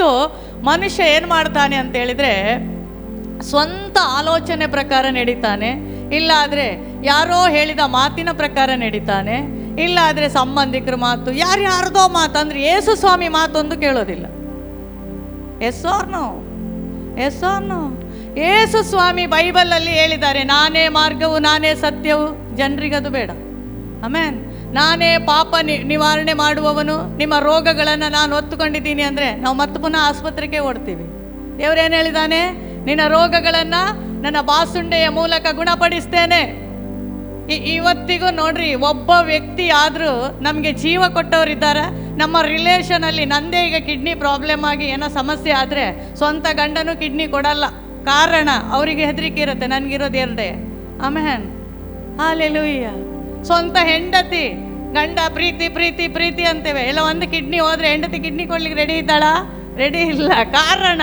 ಇವತ್ತು ಮನುಷ್ಯ ಏನು ಮಾಡ್ತಾನೆ ಅಂತ ಹೇಳಿದರೆ, ಸ್ವಂತ ಆಲೋಚನೆ ಪ್ರಕಾರ ನಡೀತಾನೆ, ಇಲ್ಲಾದರೆ ಯಾರೋ ಹೇಳಿದ ಮಾತಿನ ಪ್ರಕಾರ ನಡೀತಾನೆ, ಇಲ್ಲಾದರೆ ಸಂಬಂಧಿಕರ ಮಾತು, ಯಾರ್ಯಾರ್ದೋ ಮಾತು. ಅಂದರೆ ಯೇಸು ಸ್ವಾಮಿ ಮಾತೊಂದು ಕೇಳೋದಿಲ್ಲ. Yes or no? Yes or no? Yesu ಸ್ವಾಮಿ ಬೈಬಲಲ್ಲಿ ಹೇಳಿದ್ದಾರೆ, ನಾನೇ ಮಾರ್ಗವು ನಾನೇ ಸತ್ಯವು, ಜನರಿಗದು ಬೇಡ. ಆಮೇನ್. ನಾನೇ ಪಾಪ ನಿವಾರಣೆ ಮಾಡುವವನು, ನಿಮ್ಮ ರೋಗಗಳನ್ನು ನಾನು ಹೊತ್ತುಕೊಂಡಿದ್ದೀನಿ ಅಂದರೆ ನಾವು ಮತ್ತೆ ಪುನಃ ಆಸ್ಪತ್ರೆಗೆ ಓಡ್ತೀವಿ. ದೇವರೇನು ಹೇಳಿದ್ದಾನೆ? ನಿನ್ನ ರೋಗಗಳನ್ನು ನನ್ನ ಬಾಸುಂಡೆಯ ಮೂಲಕ ಗುಣಪಡಿಸ್ತೇನೆ. ಇವತ್ತಿಗೂ ನೋಡ್ರಿ, ಒಬ್ಬ ವ್ಯಕ್ತಿ ಆದರೂ ನಮಗೆ ಜೀವ ಕೊಟ್ಟವರಿದ್ದಾರೆ. ನಮ್ಮ ರಿಲೇಷನಲ್ಲಿ ನಂದೇ ಈಗ ಕಿಡ್ನಿ ಪ್ರಾಬ್ಲಮ್ ಆಗಿ ಏನೋ ಸಮಸ್ಯೆ ಆದರೆ ಸ್ವಂತ ಗಂಡನೂ ಕಿಡ್ನಿ ಕೊಡಲ್ಲ. ಕಾರಣ ಅವರಿಗೆ ಹೆದರಿಕೆ ಇರುತ್ತೆ, ನನಗಿರೋದು ಎರಡೇ. ಆಮೇನ್. ಹಲ್ಲೆಲೂಯಾ. ಸ್ವಂತ ಹೆಂಡತಿ ಗಂಡ ಪ್ರೀತಿ ಪ್ರೀತಿ ಪ್ರೀತಿ ಅಂತೇವೆ, ಎಲ್ಲ ಒಂದು ಕಿಡ್ನಿ ಹೋದರೆ ಹೆಂಡತಿ ಕಿಡ್ನಿ ಕೊಡ್ಲಿಕ್ಕೆ ರೆಡಿ ಇದ್ದಾಳ? ರೆಡಿ ಇಲ್ಲ. ಕಾರಣ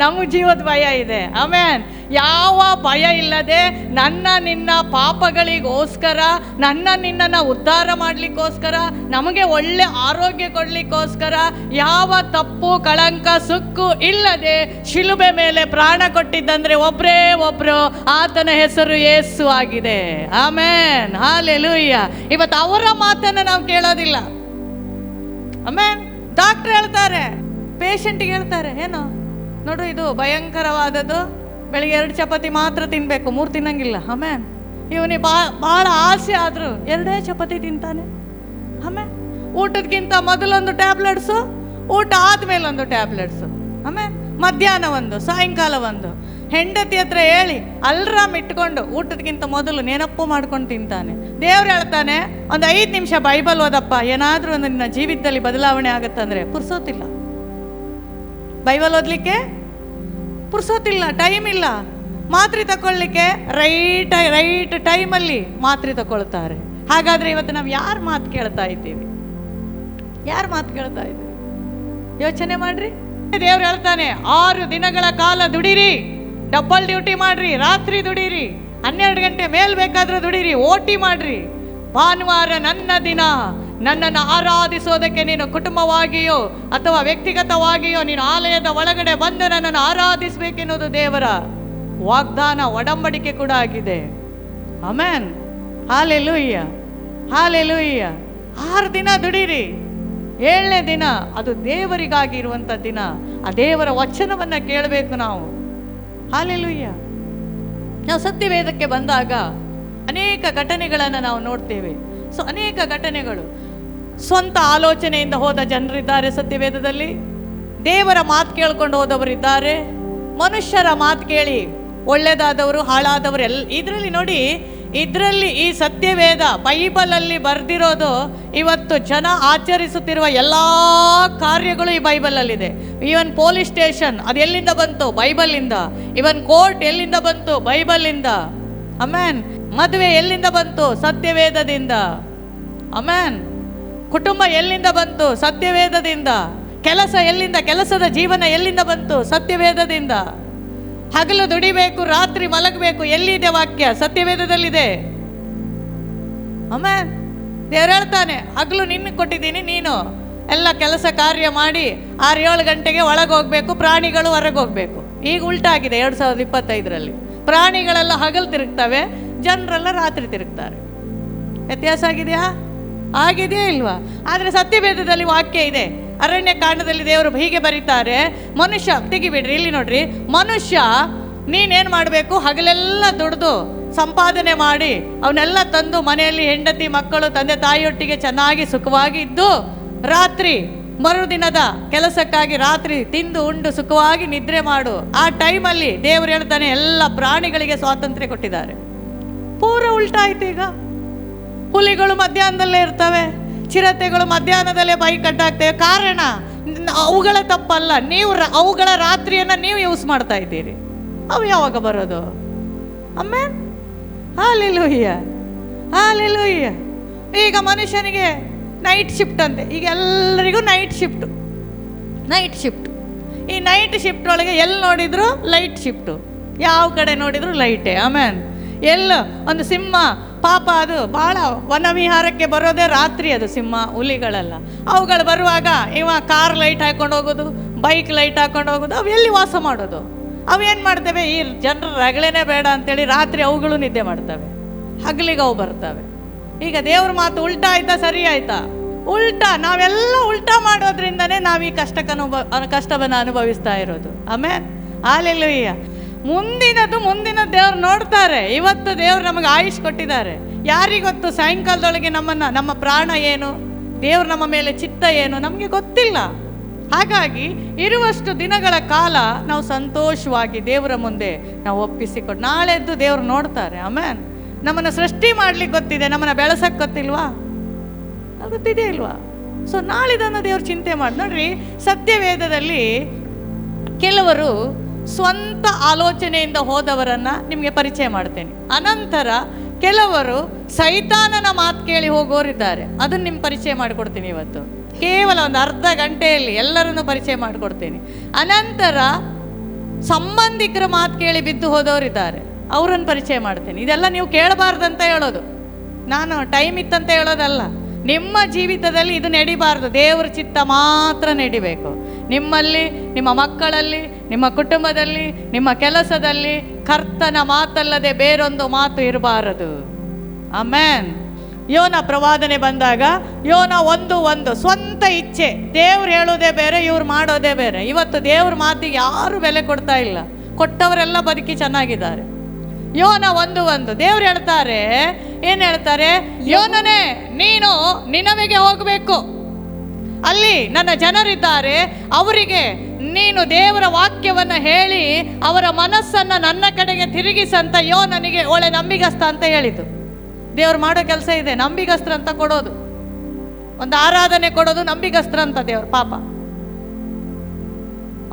ನಮಗೆ ಜೀವದ ಭಯ ಇದೆ. ಆಮೇನ್. ಯಾವ ಭಯ ಇಲ್ಲದೆ ನನ್ನ ನಿನ್ನ ಪಾಪಗಳಿಗೋಸ್ಕರ, ನನ್ನ ನಿನ್ನನ್ನು ಉದ್ಧಾರ ಮಾಡಲಿಕ್ಕೋಸ್ಕರ, ನಮಗೆ ಒಳ್ಳೆ ಆರೋಗ್ಯ ಕೊಡಲಿಕ್ಕೋಸ್ಕರ, ಯಾವ ತಪ್ಪು ಕಳಂಕ ಸುಕ್ಕು ಇಲ್ಲದೆ ಶಿಲುಬೆ ಮೇಲೆ ಪ್ರಾಣ ಕೊಟ್ಟಿದ್ದಂದ್ರೆ ಒಬ್ಬರೇ ಒಬ್ಬರು, ಆತನ ಹೆಸರು ಯೇಸು ಆಗಿದೆ. ಆಮೇನ್. ಹಲ್ಲೆಲೂಯಾ. ಇವತ್ತು ಅವರ ಮಾತನ್ನು ನಾವು ಕೇಳೋದಿಲ್ಲ. ಆಮೇನ್. ಡಾಕ್ಟರ್ ಹೇಳ್ತಾರೆ, ಪೇಷಂಟಿಗೆ ಹೇಳ್ತಾರೆ, ಏನು ನೋಡು ಇದು ಭಯಂಕರವಾದದ್ದು, ಬೆಳಿಗ್ಗೆ 2 ಚಪಾತಿ ಮಾತ್ರ ತಿನ್ನಬೇಕು, 3 ತಿನ್ನಂಗಿಲ್ಲ. ಆಮೇನ್. ಇವನಿಗೆ ಭಾಳ ಆಸೆ ಆದರೂ 2 ಚಪಾತಿ ತಿಂತಾನೆ. ಆಮೇನ್. ಊಟಕ್ಕಿಂತ ಮೊದಲೊಂದು ಟ್ಯಾಬ್ಲೆಟ್ಸು, ಊಟ ಆದಮೇಲೆ ಒಂದು ಟ್ಯಾಬ್ಲೆಟ್ಸು. ಆಮೇನ್. ಮಧ್ಯಾಹ್ನ ಒಂದು, ಸಾಯಂಕಾಲ ಒಂದು. ಹೆಂಡತಿ ಹತ್ರ ಹೇಳಿ ಅಲ್ರಾಮ್ ಇಟ್ಕೊಂಡು ಊಟಕ್ಕಿಂತ ಮೊದಲು ನೆನಪು ಮಾಡ್ಕೊಂಡು ತಿಂತಾನೆ. ದೇವ್ರು ಹೇಳ್ತಾನೆ, ಒಂದು 5 ನಿಮಿಷ ಬೈಬಲ್ ಓದಪ್ಪ, ಏನಾದರೂ ಒಂದು ನಿನ್ನ ಜೀವಿತದಲ್ಲಿ ಬದಲಾವಣೆ ಆಗುತ್ತಂದ್ರೆ ಪುರ್ಸೋತಿಲ್ಲ. ಬೈಬಲ್ ಓದಲಿಕ್ಕೆ ಪುರ್ಸೋತಿಲ್ಲ, ಟೈಮ್ ಇಲ್ಲ. ಮಾತ್ರೆ ತಗೊಳ್ಳಿಕ್ಕೆ ರೈಟ್ ಟೈಮಲ್ಲಿ ಮಾತ್ರೆ ತಗೊಳ್ತಾರೆ. ಹಾಗಾದರೆ ಇವತ್ತು ನಾವು ಯಾರ ಮಾತು ಕೇಳ್ತಾ ಇದ್ದೀವಿ? ಯಾರ ಮಾತು ಕೇಳ್ತಾ ಇದ್ದೀವಿ? ಯೋಚನೆ ಮಾಡ್ರಿ. ದೇವ್ರು ಹೇಳ್ತಾನೆ, 6 ದಿನಗಳ ಕಾಲ ದುಡಿರಿ, ಡಬಲ್ ಡ್ಯೂಟಿ ಮಾಡ್ರಿ, ರಾತ್ರಿ ದುಡಿರಿ, 12 ಗಂಟೆ ಮೇಲ್ ಬೇಕಾದ್ರೂ ದುಡಿರಿ, ಓಟಿ ಮಾಡ್ರಿ. ಭಾನುವಾರ ನನ್ನ ದಿನ, ನನ್ನನ್ನು ಆರಾಧಿಸೋದಕ್ಕೆ ನೀನು ಕುಟುಂಬವಾಗಿಯೋ ಅಥವಾ ವ್ಯಕ್ತಿಗತವಾಗಿಯೋ ನೀನು ಆಲಯದ ಒಳಗಡೆ ಬಂದು ನನ್ನನ್ನು ಆರಾಧಿಸಬೇಕೆನ್ನುವುದು ದೇವರ ವಾಗ್ದಾನ, ಒಡಂಬಡಿಕೆ ಕೂಡ ಆಗಿದೆ. ಆಮೆನ್. ಹಲ್ಲೆಲೂಯಾ. ಹಲ್ಲೆಲೂಯಾ. 6 ದಿನ ದುಡಿರಿ, 7ನೇ ದಿನ ಅದು ದೇವರಿಗಾಗಿ ಇರುವಂಥ ದಿನ. ಆ ದೇವರ ವಚನವನ್ನು ಕೇಳಬೇಕು ನಾವು. ಹಲ್ಲೆಲೂಯಾ. ನಾವು ಸತ್ಯವೇದಕ್ಕೆ ಬಂದಾಗ ಅನೇಕ ಘಟನೆಗಳನ್ನು ನಾವು ನೋಡ್ತೇವೆ. ಅನೇಕ ಘಟನೆಗಳು. ಸ್ವಂತ ಆಲೋಚನೆಯಿಂದ ಹೋದ ಜನರಿದ್ದಾರೆ ಸತ್ಯವೇದದಲ್ಲಿ, ದೇವರ ಮಾತು ಕೇಳ್ಕೊಂಡು ಹೋದವರಿದ್ದಾರೆ, ಮನುಷ್ಯರ ಮಾತು ಕೇಳಿ ಒಳ್ಳೆಯದಾದವರು ಹಾಳಾದವರು ಇದರಲ್ಲಿ ನೋಡಿ, ಇದರಲ್ಲಿ ಈ ಸತ್ಯವೇದ ಬೈಬಲಲ್ಲಿ ಬರೆದಿರೋದು ಇವತ್ತು ಜನ ಆಚರಿಸುತ್ತಿರುವ ಎಲ್ಲ ಕಾರ್ಯಗಳು ಈ ಬೈಬಲಲ್ಲಿದೆ. ಈವನ್ ಪೊಲೀಸ್ ಸ್ಟೇಷನ್ ಅದು ಎಲ್ಲಿಂದ ಬಂತು? ಬೈಬಲಿಂದ. ಇವನ್ ಕೋರ್ಟ್ ಎಲ್ಲಿಂದ ಬಂತು? ಬೈಬಲಿಂದ. ಆಮೆನ್. ಮದುವೆ ಎಲ್ಲಿಂದ ಬಂತು? ಸತ್ಯವೇದದಿಂದ. ಆಮೆನ್. ಕುಟುಂಬ ಎಲ್ಲಿಂದ ಬಂತು? ಸತ್ಯವೇದದಿಂದ. ಕೆಲಸ ಎಲ್ಲಿಂದ? ಕೆಲಸದ ಜೀವನ ಎಲ್ಲಿಂದ ಬಂತು? ಸತ್ಯವೇದದಿಂದ. ಹಗಲು ದುಡಿಬೇಕು, ರಾತ್ರಿ ಮಲಗಬೇಕು, ಎಲ್ಲಿದೆ ವಾಕ್ಯ? ಸತ್ಯವೇದದಲ್ಲಿದೆ. ಆಮೆನ್. ದೇವ್ರು ಹೇಳ್ತಾನೆ, ಹಗಲು ನಿನ್ನ ಕೊಟ್ಟಿದ್ದೀನಿ, ನೀನು ಎಲ್ಲ ಕೆಲಸ ಕಾರ್ಯ ಮಾಡಿ 6-7 ಗಂಟೆಗೆ ಒಳಗೆ ಹೋಗ್ಬೇಕು, ಪ್ರಾಣಿಗಳು ಹೊರಗೆ ಹೋಗ್ಬೇಕು. ಈಗ ಉಲ್ಟಾಗಿದೆ 2025ರಲ್ಲಿ. ಪ್ರಾಣಿಗಳೆಲ್ಲ ಹಗಲು ತಿರುಗ್ತವೆ, ಜನರೆಲ್ಲ ರಾತ್ರಿ ತಿರುಗ್ತಾರೆ. ವ್ಯತ್ಯಾಸ ಆಗಿದೆಯಾ? ಆಗಿದೆಯಾ ಇಲ್ವಾ? ಆದರೆ ಸತ್ಯವೇದದಲ್ಲಿ ವಾಕ್ಯ ಇದೆ. ಅರಣ್ಯ ಕಾಂಡದಲ್ಲಿ ದೇವರು ಹೀಗೆ ಬರೀತಾರೆ, ಮನುಷ್ಯ ತೆಗಿಬಿಡ್ರಿ, ಇಲ್ಲಿ ನೋಡ್ರಿ, ಮನುಷ್ಯ ನೀನೇನು ಮಾಡಬೇಕು? ಹಗಲೆಲ್ಲ ದುಡ್ದು ಸಂಪಾದನೆ ಮಾಡಿ ಅವನ್ನೆಲ್ಲ ತಂದು ಮನೆಯಲ್ಲಿ ಹೆಂಡತಿ ಮಕ್ಕಳು ತಂದೆ ತಾಯಿಯೊಟ್ಟಿಗೆ ಚೆನ್ನಾಗಿ ಸುಖವಾಗಿ ಇದ್ದು, ರಾತ್ರಿ ಮರುದಿನದ ಕೆಲಸಕ್ಕಾಗಿ ರಾತ್ರಿ ತಿಂದು ಉಂಡು ಸುಖವಾಗಿ ನಿದ್ರೆ ಮಾಡು. ಆ ಟೈಮಲ್ಲಿ ದೇವರು ಹೇಳ್ತಾನೆ ಎಲ್ಲ ಪ್ರಾಣಿಗಳಿಗೆ ಸ್ವಾತಂತ್ರ್ಯ ಕೊಟ್ಟಿದ್ದಾರೆ. ಪೂರ ಉಲ್ಟಾ ಆಯ್ತು. ಈಗ ಹುಲಿಗಳು ಮಧ್ಯಾಹ್ನದಲ್ಲೇ ಇರ್ತವೆ, ಚಿರತೆಗಳು ಮಧ್ಯಾಹ್ನದಲ್ಲೇ ಬೈ ಕಟ್ಟಾಗ್ತವೆ. ಕಾರಣ ಅವುಗಳ ತಪ್ಪಲ್ಲ, ನೀವು ಅವುಗಳ ರಾತ್ರಿಯನ್ನು ನೀವು ಯೂಸ್ ಮಾಡ್ತಾ ಇದ್ದೀರಿ. ಅವು ಯಾವಾಗ ಬರೋದು? ಆಮೆನ್. ಹಲ್ಲೆಲೂಯಾ. ಹಲ್ಲೆಲೂಯಾ. ಈಗ ಮನುಷ್ಯನಿಗೆ ನೈಟ್ ಶಿಫ್ಟ್ ಅಂತೆ. ಈಗ ಎಲ್ಲರಿಗೂ ನೈಟ್ ಶಿಫ್ಟು. ಈ ನೈಟ್ ಶಿಫ್ಟ್ ಒಳಗೆ ಎಲ್ಲಿ ನೋಡಿದ್ರು ಲೈಟ್ ಶಿಫ್ಟು, ಯಾವ ಕಡೆ ನೋಡಿದ್ರು ಲೈಟೇ. ಆಮೇನ್. ಎಲ್ಲ ಒಂದು ಸಿಂಹ ಪಾಪ, ಅದು ಭಾಳ ವನವಿಹಾರಕ್ಕೆ ಬರೋದೇ ರಾತ್ರಿ. ಅದು ಸಿಂಹ ಹುಲಿಗಳೆಲ್ಲ ಅವುಗಳು ಬರುವಾಗ ಇವ ಕಾರ್ ಲೈಟ್ ಹಾಕೊಂಡು ಹೋಗೋದು, ಬೈಕ್ ಲೈಟ್ ಹಾಕೊಂಡು ಹೋಗೋದು, ಅವು ಎಲ್ಲಿ ವಾಸ ಮಾಡೋದು? ಅವೇನು ಮಾಡ್ತವೆ? ಈ ಜನರ ರಗಳೇನೆ ಬೇಡ ಅಂತೇಳಿ ರಾತ್ರಿ ಅವುಗಳು ನಿದ್ದೆ ಮಾಡ್ತವೆ, ಹಗಲಿಗೆ ಅವು ಬರ್ತವೆ. ಈಗ ದೇವ್ರ ಮಾತು ಉಲ್ಟಾ ಆಯ್ತಾ ಸರಿ ಆಯ್ತಾ? ಉಲ್ಟಾ. ನಾವೆಲ್ಲ ಉಲ್ಟಾ ಮಾಡೋದ್ರಿಂದನೇ ನಾವು ಈ ಕಷ್ಟವನ್ನು ಅನುಭವಿಸ್ತಾ ಇರೋದು. ಆಮೇಲೆ ಹಾಲೆಲೂಯ್ಯ. ಮುಂದಿನ ದೇವ್ರು ನೋಡ್ತಾರೆ. ಇವತ್ತು ದೇವ್ರು ನಮಗೆ ಆಯುಷ್ ಕೊಟ್ಟಿದ್ದಾರೆ. ಯಾರಿಗೊತ್ತು ಸಾಯಂಕಾಲದೊಳಗೆ ನಮ್ಮ ಪ್ರಾಣ ಏನು, ದೇವ್ರು ನಮ್ಮ ಮೇಲೆ ಚಿತ್ತ ಏನು ನಮಗೆ ಗೊತ್ತಿಲ್ಲ. ಹಾಗಾಗಿ ಇರುವಷ್ಟು ದಿನಗಳ ಕಾಲ ನಾವು ಸಂತೋಷವಾಗಿ ದೇವರ ಮುಂದೆ ನಾವು ಒಪ್ಪಿಸಿಕೊಂಡು ನಾಳೆದ್ದು ದೇವ್ರು ನೋಡ್ತಾರೆ. ಆಮೇಲೆ ನಮ್ಮನ್ನು ಸೃಷ್ಟಿ ಮಾಡ್ಲಿಕ್ಕೆ ಗೊತ್ತಿದೆ, ನಮ್ಮನ್ನು ಬೆಳೆಸಕ್ಕೆ ಗೊತ್ತಿಲ್ವಾ? ಗೊತ್ತಿದೆ ಇಲ್ವಾ? ಸೊ ನಾಳಿದನ್ನು ದೇವ್ರು ಚಿಂತೆ ಮಾಡಿ. ನೋಡ್ರಿ, ಸತ್ಯವೇದದಲ್ಲಿ ಕೆಲವರು ಸ್ವಂತ ಆಲೋಚನೆಯಿಂದ ಹೋದವರನ್ನ ನಿಮಗೆ ಪರಿಚಯ ಮಾಡ್ತೇನೆ. ಅನಂತರ ಕೆಲವರು ಸೈತಾನನ ಮಾತು ಕೇಳಿ ಹೋಗೋರಿದ್ದಾರೆ, ಅದನ್ನು ನಿಮ್ಗೆ ಪರಿಚಯ ಮಾಡಿಕೊಡ್ತೀನಿ ಇವತ್ತು. ಕೇವಲ ಒಂದು ಅರ್ಧ ಗಂಟೆಯಲ್ಲಿ ಎಲ್ಲರನ್ನು ಪರಿಚಯ ಮಾಡಿಕೊಡ್ತೀನಿ. ಅನಂತರ ಸಂಬಂಧಿಕರ ಮಾತು ಕೇಳಿ ಬಿದ್ದು ಹೋದವರಿದ್ದಾರೆ, ಅವರನ್ನು ಪರಿಚಯ ಮಾಡ್ತೀನಿ. ಇದೆಲ್ಲ ನೀವು ಕೇಳಬಾರ್ದಂತ ಹೇಳೋದು, ನಾನು ಟೈಮ್ ಇತ್ತಂತ ಹೇಳೋದಲ್ಲ. ನಿಮ್ಮ ಜೀವಿತದಲ್ಲಿ ಇದು ನಡಿಬಾರ್ದು, ದೇವರ ಚಿತ್ತ ಮಾತ್ರ ನಡಿಬೇಕು. ನಿಮ್ಮಲ್ಲಿ, ನಿಮ್ಮ ಮಕ್ಕಳಲ್ಲಿ, ನಿಮ್ಮ ಕುಟುಂಬದಲ್ಲಿ, ನಿಮ್ಮ ಕೆಲಸದಲ್ಲಿ ಕರ್ತನ ಮಾತಲ್ಲದೆ ಬೇರೊಂದು ಮಾತು ಇರಬಾರದು. ಆಮೇನ್. ಯೋನ ಪ್ರವಾದನೆ ಬಂದಾಗ ಯೋನ ಒಂದು ಸ್ವಂತ ಇಚ್ಛೆ, ದೇವ್ರು ಹೇಳೋದೇ ಬೇರೆ, ಇವ್ರು ಮಾಡೋದೇ ಬೇರೆ. ಇವತ್ತು ದೇವ್ರ ಮಾತಿಗೆ ಯಾರು ಬೆಲೆ ಕೊಡ್ತಾ ಇಲ್ಲ, ಕೊಟ್ಟವರೆಲ್ಲ ಬದುಕಿ ಚೆನ್ನಾಗಿದ್ದಾರೆ. ಯೋನ ಒಂದು ದೇವ್ರು ಹೇಳ್ತಾರೆ, ಏನ್ ಹೇಳ್ತಾರೆ? ಯೋನನೇ, ನೀನು ನಿನವೆಗೆ ಹೋಗಬೇಕು, ಅಲ್ಲಿ ನನ್ನ ಜನರಿದ್ದಾರೆ, ಅವರಿಗೆ ನೀನು ದೇವರ ವಾಕ್ಯವನ್ನು ಹೇಳಿ ಅವರ ಮನಸ್ಸನ್ನು ನನ್ನ ಕಡೆಗೆ ತಿರುಗಿಸಂತ ಯೋನನಿಗೆ ಒಳ್ಳೆ ನಂಬಿಗಸ್ತ ಅಂತ ಹೇಳಿತು. ದೇವ್ರು ಮಾಡೋ ಕೆಲಸ ಇದೆ, ನಂಬಿಗಸ್ತ್ರ ಅಂತ ಕೊಡೋದು, ಒಂದು ಆರಾಧನೆ ಕೊಡೋದು ನಂಬಿಗಸ್ತ್ರ ಅಂತ. ದೇವ್ರು ಪಾಪ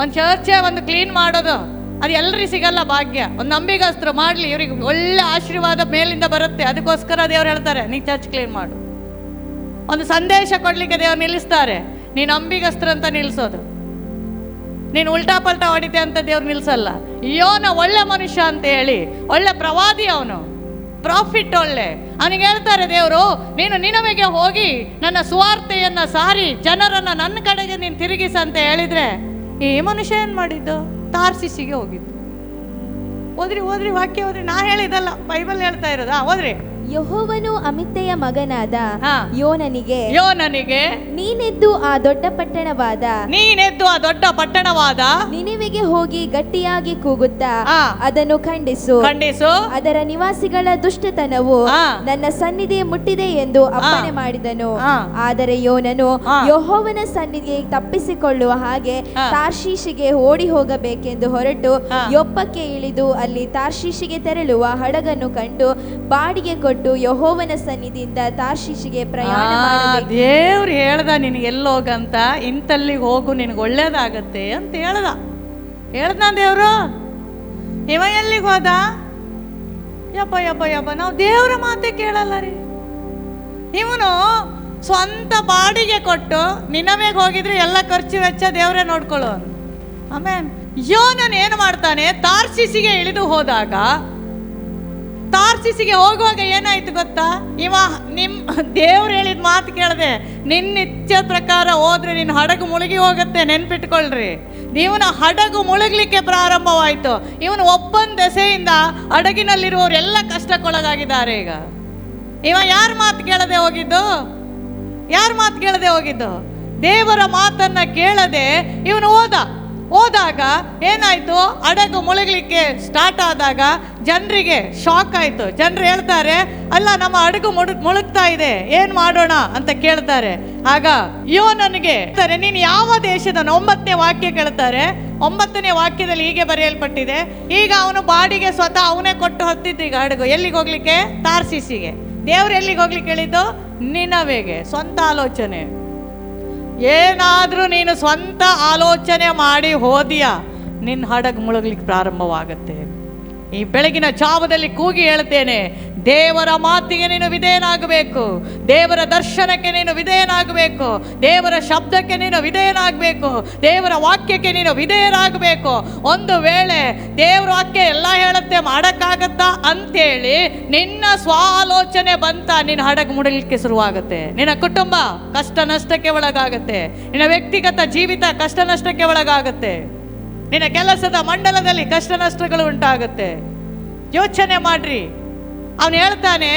ಒಂದು ಚರ್ಚೆ ಒಂದು ಕ್ಲೀನ್ ಮಾಡೋದು, ಅದು ಎಲ್ಲರಿಗೂ ಸಿಗಲ್ಲ ಭಾಗ್ಯ. ಒಂದು ನಂಬಿಗಸ್ತ್ರ ಮಾಡಲಿ, ಇವ್ರಿಗೆ ಒಳ್ಳೆ ಆಶೀರ್ವಾದ ಮೇಲಿಂದ ಬರುತ್ತೆ. ಅದಕ್ಕೋಸ್ಕರ ದೇವ್ರು ಹೇಳ್ತಾರೆ, ನೀ ಚರ್ಚ್ ಕ್ಲೀನ್ ಮಾಡು. ಒಂದು ಸಂದೇಶ ಕೊಡ್ಲಿಕ್ಕೆ ದೇವ್ರು ನಿಲ್ಲಿಸ್ತಾರೆ, ನೀನು ನಂಬಿಗಸ್ತ್ರ ಅಂತ ನಿಲ್ಲಿಸೋದು. ನೀನು ಉಲ್ಟಾ ಪಲ್ಟಾ ಹೊಡಿತೆ ಅಂತ ದೇವ್ರು ನಿಲ್ಲಿಸಲ್ಲ. ಯೋನ ಒಳ್ಳೆ ಮನುಷ್ಯ ಅಂತ ಹೇಳಿ, ಒಳ್ಳೆ ಪ್ರವಾದಿ, ಅವನು ಪ್ರಾಫಿಟ್ ಒಳ್ಳೆ. ಅವನಿಗೆ ಹೇಳ್ತಾರೆ ದೇವರು, ನೀನು ನಿನವೆಗೆ ಹೋಗಿ ನನ್ನ ಸುವಾರ್ತೆಯನ್ನ ಸಾರಿ ಜನರನ್ನ ನನ್ನ ಕಡೆಗೆ ನೀನು ತಿರುಗಿಸ ಅಂತ ಹೇಳಿದ್ರೆ, ಈ ಮನುಷ್ಯ ಏನ್ ಮಾಡಿದ್ದು? ತಾರ್ಸಿಸಿಗೆ ಹೋಗಿದ್ದು. ಓದ್ರಿ ವಾಕ್ಯ ಓದ್ರಿ, ನಾ ಹೇಳಿದಲ್ಲ, ಬೈಬಲ್ ಹೇಳ್ತಾ ಇರೋದಾ? ಓದ್ರಿ. ಯೆಹೋವನು ಅಮಿತ್ತೆಯ ಮಗನಾದ ಯೋನನಿಗೆ ನೀನೆದ್ದು ಆ ದೊಡ್ಡ ಪಟ್ಟಣವಾದ ನಿನೆವೆಗೆ ಹೋಗಿ ಗಟ್ಟಿಯಾಗಿ ಕೂಗುತ್ತಾ ಅದನ್ನು ಖಂಡಿಸು. ಅದರ ನಿವಾಸಿಗಳ ದುಷ್ಟತನವು ನನ್ನ ಸನ್ನಿಧಿ ಮುಟ್ಟಿದೆ ಎಂದು ಅಪ್ಪಣೆ ಮಾಡಿದನು. ಆದರೆ ಯೋನನು ಯೆಹೋವನ ಸನ್ನಿಧಿಗೆ ತಪ್ಪಿಸಿಕೊಳ್ಳುವ ಹಾಗೆ ತಾರ್ಷೀಷಿಗೆ ಓಡಿ ಹೋಗಬೇಕೆಂದು ಹೊರಟು ಯೊಪ್ಪಕ್ಕೆ ಇಳಿದು ಅಲ್ಲಿ ತಾರ್ಷೀಷಿಗೆ ತೆರಳುವ ಹಡಗನ್ನು ಕಂಡು ಬಾಡಿಗೆ ಕೊಟ್ಟು ಯೆಹೋವನ ಸನ್ನಿಧಿಯಿಂದ ತಾರ್ಷೀಷಿಗೆ ಪ್ರಯಾಣ ಮಾಡಬೇಕು. ದೇವ್ರು ಹೇಳ್ದ ನಿನಗೆ ಎಲ್ಲೋಗಂತ, ಇಂತಲ್ಲಿಗೆ ಹೋಗು, ನಿನಗೆ ಒಳ್ಳೇದಾಗತ್ತೆ ಅಂತ ಹೇಳ್ದ ದೇವ್ರು. ಇವ ಎಲ್ಲಿಗೆ ಹೋದ? ಯಪ್ಪ ನಾವು ದೇವ್ರ ಮಾತೆ ಕೇಳಲ್ಲ ರೀ. ಇವನು ಸ್ವಂತ ಬಾಡಿಗೆ ಕೊಟ್ಟು ನಿನವೆಗೆ ಹೋಗಿದ್ರೆ ಎಲ್ಲ ಖರ್ಚು ವೆಚ್ಚ ದೇವ್ರೇ ನೋಡ್ಕೊಳ್ಳೋ. ಆಮೇಲೆ ಯೋನನ್ ಏನು ಮಾಡ್ತಾನೆ? ತಾರ್ಷೀಷಿಗೆ ಇಳಿದು ಹೋದಾಗ, ತಾರ್ಷೀಷಿಗೆ ಹೋಗುವಾಗ ಏನಾಯ್ತು ಗೊತ್ತಾ? ದೇವ್ರು ಹೇಳಿದ ಮಾತು ಕೇಳದೆ ನಿನ್ನ ಇಚ್ಛೆ ಪ್ರಕಾರ ಹೋದ್ರೆ ನಿನ್ನ ಹಡಗು ಮುಳುಗಿ ಹೋಗುತ್ತೆ. ನೆನ್ಪಿಟ್ಕೊಳ್ರಿ, ಇವನ ಹಡಗು ಮುಳುಗ್ಲಿಕ್ಕೆ ಪ್ರಾರಂಭವಾಯಿತು. ಇವನು ಒಬ್ಬನ ದೆಸೆಯಿಂದ ಹಡಗಿನಲ್ಲಿರುವವರೆಲ್ಲ ಕಷ್ಟಕ್ಕೊಳಗಾಗಿದ್ದಾರೆ. ಈಗ ಇವ ಯಾರ ಮಾತು ಕೇಳದೆ ಹೋಗಿದ್ದು? ದೇವರ ಮಾತನ್ನ ಕೇಳದೆ ಇವನು ಹೋದಾಗ ಏನಾಯ್ತು? ಹಡಗು ಮುಳುಗಲಿಕ್ಕೆ ಸ್ಟಾರ್ಟ್ ಆದಾಗ ಜನರಿಗೆ ಶಾಕ್ ಆಯ್ತು. ಜನರು ಹೇಳ್ತಾರೆ, ಅಲ್ಲ ನಮ್ಮ ಹಡಗು ಮುಳುಗ್ತಾ ಇದೆ, ಏನ್ ಮಾಡೋಣ ಅಂತ ಕೇಳ್ತಾರೆ. ಆಗ ಯೋನನಿಗೆ ನೀನು ಯಾವ ದೇಶದ? 9ನೇ ವಾಕ್ಯ ಕೇಳ್ತಾರೆ. 9ನೇ ವಾಕ್ಯದಲ್ಲಿ ಹೀಗೆ ಬರೆಯಲ್ಪಟ್ಟಿದೆ, ಈಗ ಅವನು ಬಾಡಿಗೆ ಸ್ವತಃ ಅವನೇ ಕೊಟ್ಟು ಹತ್ತಿದ್ದು ಈಗ ಹಡಗು. ಎಲ್ಲಿಗೆ ಹೋಗ್ಲಿಕ್ಕೆ? ತಾರ್ಷೀಷಿಗೆ. ದೇವ್ರು ಎಲ್ಲಿಗೆ ಹೋಗ್ಲಿಕ್ಕೆ ಹೇಳಿದ್ದು? ನಿನವೆಗೆ. ಸ್ವಂತ ಆಲೋಚನೆ. ಏನಾದ್ರೂ ನೀನು ಸ್ವಂತ ಆಲೋಚನೆ ಮಾಡಿ ಹೋದಿಯಾ, ನಿನ್ನ ಹಡಗು ಮುಳುಗ್ಲಿಕ್ಕೆ ಪ್ರಾರಂಭವಾಗತ್ತೆ. ಈ ಬೆಳಗಿನ ಜಾವದಲ್ಲಿ ಕೂಗಿ ಹೇಳ್ತೇನೆ, ದೇವರ ಮಾತಿಗೆ ನೀನು ವಿಧೇಯನಾಗಬೇಕು, ದೇವರ ದರ್ಶನಕ್ಕೆ ನೀನು ವಿಧೇಯನಾಗಬೇಕು, ದೇವರ ಶಬ್ದಕ್ಕೆ ನೀನು ವಿಧೇಯನಾಗಬೇಕು, ದೇವರ ವಾಕ್ಯಕ್ಕೆ ನೀನು ವಿಧೇಯರಾಗಬೇಕು. ಒಂದು ವೇಳೆ ದೇವರ ವಾಕ್ಯ ಎಲ್ಲ ಹೇಳುತ್ತೆ ಮಾಡೋಕ್ಕಾಗತ್ತಾ ಅಂತೇಳಿ ನಿನ್ನ ಸ್ವಾಲೋಚನೆ ಬಂತ, ನಿನ್ನ ಹಡಗು ಮುಡಲಿಕ್ಕೆ ಶುರುವಾಗುತ್ತೆ. ನಿನ್ನ ಕುಟುಂಬ ಕಷ್ಟ ನಷ್ಟಕ್ಕೆ ಒಳಗಾಗುತ್ತೆ, ನಿನ್ನ ವ್ಯಕ್ತಿಗತ ಜೀವಿತ ಕಷ್ಟ ನಷ್ಟಕ್ಕೆ ಒಳಗಾಗುತ್ತೆ, ನಿನ್ನ ಕೆಲಸದ ಮಂಡಲದಲ್ಲಿ ಕಷ್ಟ ನಷ್ಟಗಳು ಉಂಟಾಗುತ್ತೆ. ಯೋಚನೆ ಮಾಡ್ರಿ. ಅವನು ಹೇಳ್ತಾನೆ,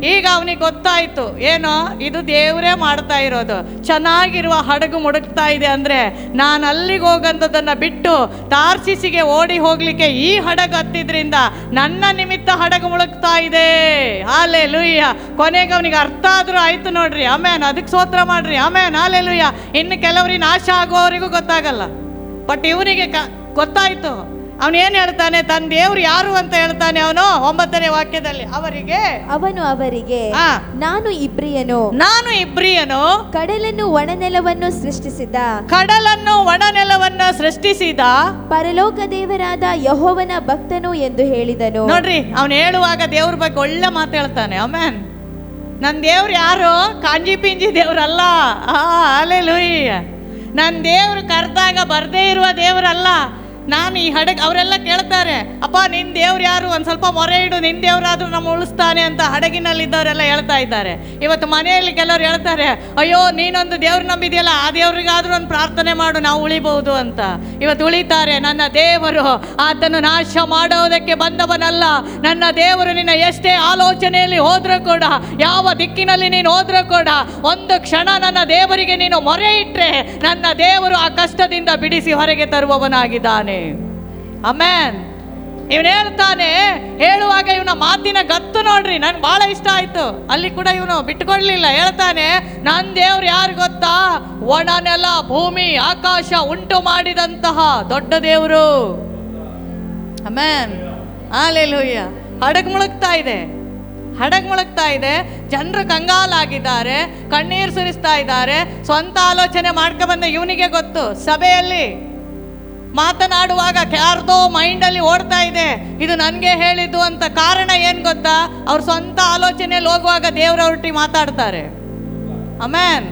ಈಗ ಅವನಿಗೆ ಗೊತ್ತಾಯ್ತು ಏನೋ ಇದು ದೇವರೇ ಮಾಡ್ತಾ ಇರೋದು, ಚೆನ್ನಾಗಿರುವ ಹಡಗು ಮುಡುಕ್ತಾ ಇದೆ ಅಂದರೆ ನಾನು ಅಲ್ಲಿಗೆ ಹೋಗಂಥದ್ದನ್ನು ಬಿಟ್ಟು ತಾರ್ಸಿಸಿಗೆ ಓಡಿ ಹೋಗ್ಲಿಕ್ಕೆ ಈ ಹಡಗು ಹತ್ತಿದ್ರಿಂದ ನನ್ನ ನಿಮಿತ್ತ ಹಡಗು ಮುಳುಗ್ತಾ ಇದೆ. ಹಾಲೆಲೂಯ್ಯ. ಕೊನೆಗೆ ಅವನಿಗೆ ಅರ್ಥ ಆದ್ರೂ ಆಯ್ತು ನೋಡ್ರಿ. ಆಮೇನ್, ಅದಕ್ಕೆ ಸ್ತೋತ್ರ ಮಾಡ್ರಿ. ಆಮೇನ್, ಹಾಲೆಲೂಯ್ಯ. ಇನ್ನು ಕೆಲವರಿಗೆ ನಾಶ ಆಗುವವರಿಗೂ ಗೊತ್ತಾಗಲ್ಲ, ಬಟ್ ಇವನಿಗೆ ಗೊತ್ತಾಯ್ತು. ಅವನು ಏನ್ ಹೇಳ್ತಾನೆ, ತನ್ನ ದೇವ್ರು ಯಾರು ಅಂತ ಹೇಳ್ತಾನೆ. ಅವನು 9ನೇ ವಾಕ್ಯದಲ್ಲಿ ಅವನು ಅವರಿಗೆ ನಾನು ಇಬ್ರಿಯನು ಕಡಲನ್ನು ಒಣನೆಲವನ್ನು ಸೃಷ್ಟಿಸಿದ ಪರಲೋಕ ದೇವರಾದ ಯೆಹೋವನ ಭಕ್ತನು ಎಂದು ಹೇಳಿದನು. ನೋಡ್ರಿ, ಅವನು ಹೇಳುವಾಗ ದೇವ್ರ ಬಗ್ಗೆ ಒಳ್ಳೆ ಮಾತು ಹೇಳ್ತಾನೆ. ಆಮೇನ್. ನನ್ನ ದೇವ್ರು ಯಾರು? ಕಾಂಜಿ ಪಿಂಜಿ ದೇವ್ರಲ್ಲ. ಹಲ್ಲೆಲೂಯಾ. ನನ್ನ ದೇವ್ರು ಕರೆದಾಗ ಬರ್ದೇ ಇರುವ ದೇವರಲ್ಲ. ನಾನು ಈ ಹಡಗು, ಅವರೆಲ್ಲ ಕೇಳ್ತಾರೆ, ಅಪ್ಪ ನಿನ್ನ ದೇವ್ರು ಯಾರು, ಒಂದು ಸ್ವಲ್ಪ ಮೊರೆ ಇಡು, ನಿನ್ನ ದೇವರಾದ್ರೂ ನಮ್ಮ ಉಳಿಸ್ತಾನೆ ಅಂತ ಹಡಗಿನಲ್ಲಿದ್ದವರೆಲ್ಲ ಹೇಳ್ತಾ ಇದ್ದಾರೆ. ಇವತ್ತು ಮನೆಯಲ್ಲಿ ಕೆಲವರು ಹೇಳ್ತಾರೆ, ಅಯ್ಯೋ ನೀನೊಂದು ದೇವ್ರು ನಂಬಿದೆಯಲ್ಲ, ಆ ದೇವ್ರಿಗಾದ್ರೂ ಒಂದು ಪ್ರಾರ್ಥನೆ ಮಾಡು, ನಾವು ಉಳಿಬಹುದು ಅಂತ. ಇವತ್ತು ಉಳಿತಾರೆ. ನನ್ನ ದೇವರು ಆತನು ನಾಶ ಮಾಡೋದಕ್ಕೆ ಬಂದವನಲ್ಲ. ನನ್ನ ದೇವರು ನಿನ್ನ ಎಷ್ಟೇ ಆಲೋಚನೆಯಲ್ಲಿ ಹೋದ್ರೂ ಕೂಡ, ಯಾವ ದಿಕ್ಕಿನಲ್ಲಿ ನೀನು ಹೋದ್ರೂ ಕೂಡ, ಒಂದು ಕ್ಷಣ ನನ್ನ ದೇವರಿಗೆ ನೀನು ಮೊರೆ ಇಟ್ಟರೆ ನನ್ನ ದೇವರು ಆ ಕಷ್ಟದಿಂದ ಬಿಡಿಸಿ ಹೊರಗೆ ತರುವವನಾಗಿದ್ದಾನೆ. ಆಮೆನ್. ಇವನು ಹೇಳ್ತಾನೆ, ಹೇಳುವಾಗ ಇವನ ಮಾತಿನ ಗತ್ತು ನೋಡ್ರಿ, ನನ್ಗೆ ಬಹಳ ಇಷ್ಟ ಆಯ್ತು. ಅಲ್ಲಿ ಕೂಡ ಇವನು ಬಿಟ್ಟುಕೊಡ್ಲಿಲ್ಲ. ಹೇಳ್ತಾನೆ, ನನ್ನ ದೇವ್ರು ಯಾರು ಗೊತ್ತಾ? ಒಣ ನೆಲ, ಭೂಮಿ, ಆಕಾಶ ಉಂಟು ಮಾಡಿದಂತಹ ದೊಡ್ಡ ದೇವರು. Amen, hallelujah. ಹಡಗು ಮುಳುಗ್ತಾ ಇದೆ, ಜನರು ಕಂಗಾಲಾಗಿದ್ದಾರೆ, ಕಣ್ಣೀರು ಸುರಿಸ್ತಾ ಇದ್ದಾರೆ. ಸ್ವಂತ ಆಲೋಚನೆ ಮಾಡ್ಕೊಂಡ್ಬಂದ ಇವನಿಗೆ ಗೊತ್ತು. ಸಭೆಯಲ್ಲಿ ಮಾತನಾಡುವಾಗ ಯಾರ್ದೋ ಮೈಂಡಲ್ಲಿ ಓಡ್ತಾ ಇದೆ, ಇದು ನನಗೆ ಹೇಳಿದ್ದು ಅಂತ. ಕಾರಣ ಏನು ಗೊತ್ತಾ? ಅವ್ರ ಸ್ವಂತ ಆಲೋಚನೆಯಲ್ಲಿ ಹೋಗುವಾಗ ದೇವರ ಹೊರಟಿ ಮಾತಾಡ್ತಾರೆ. Amen,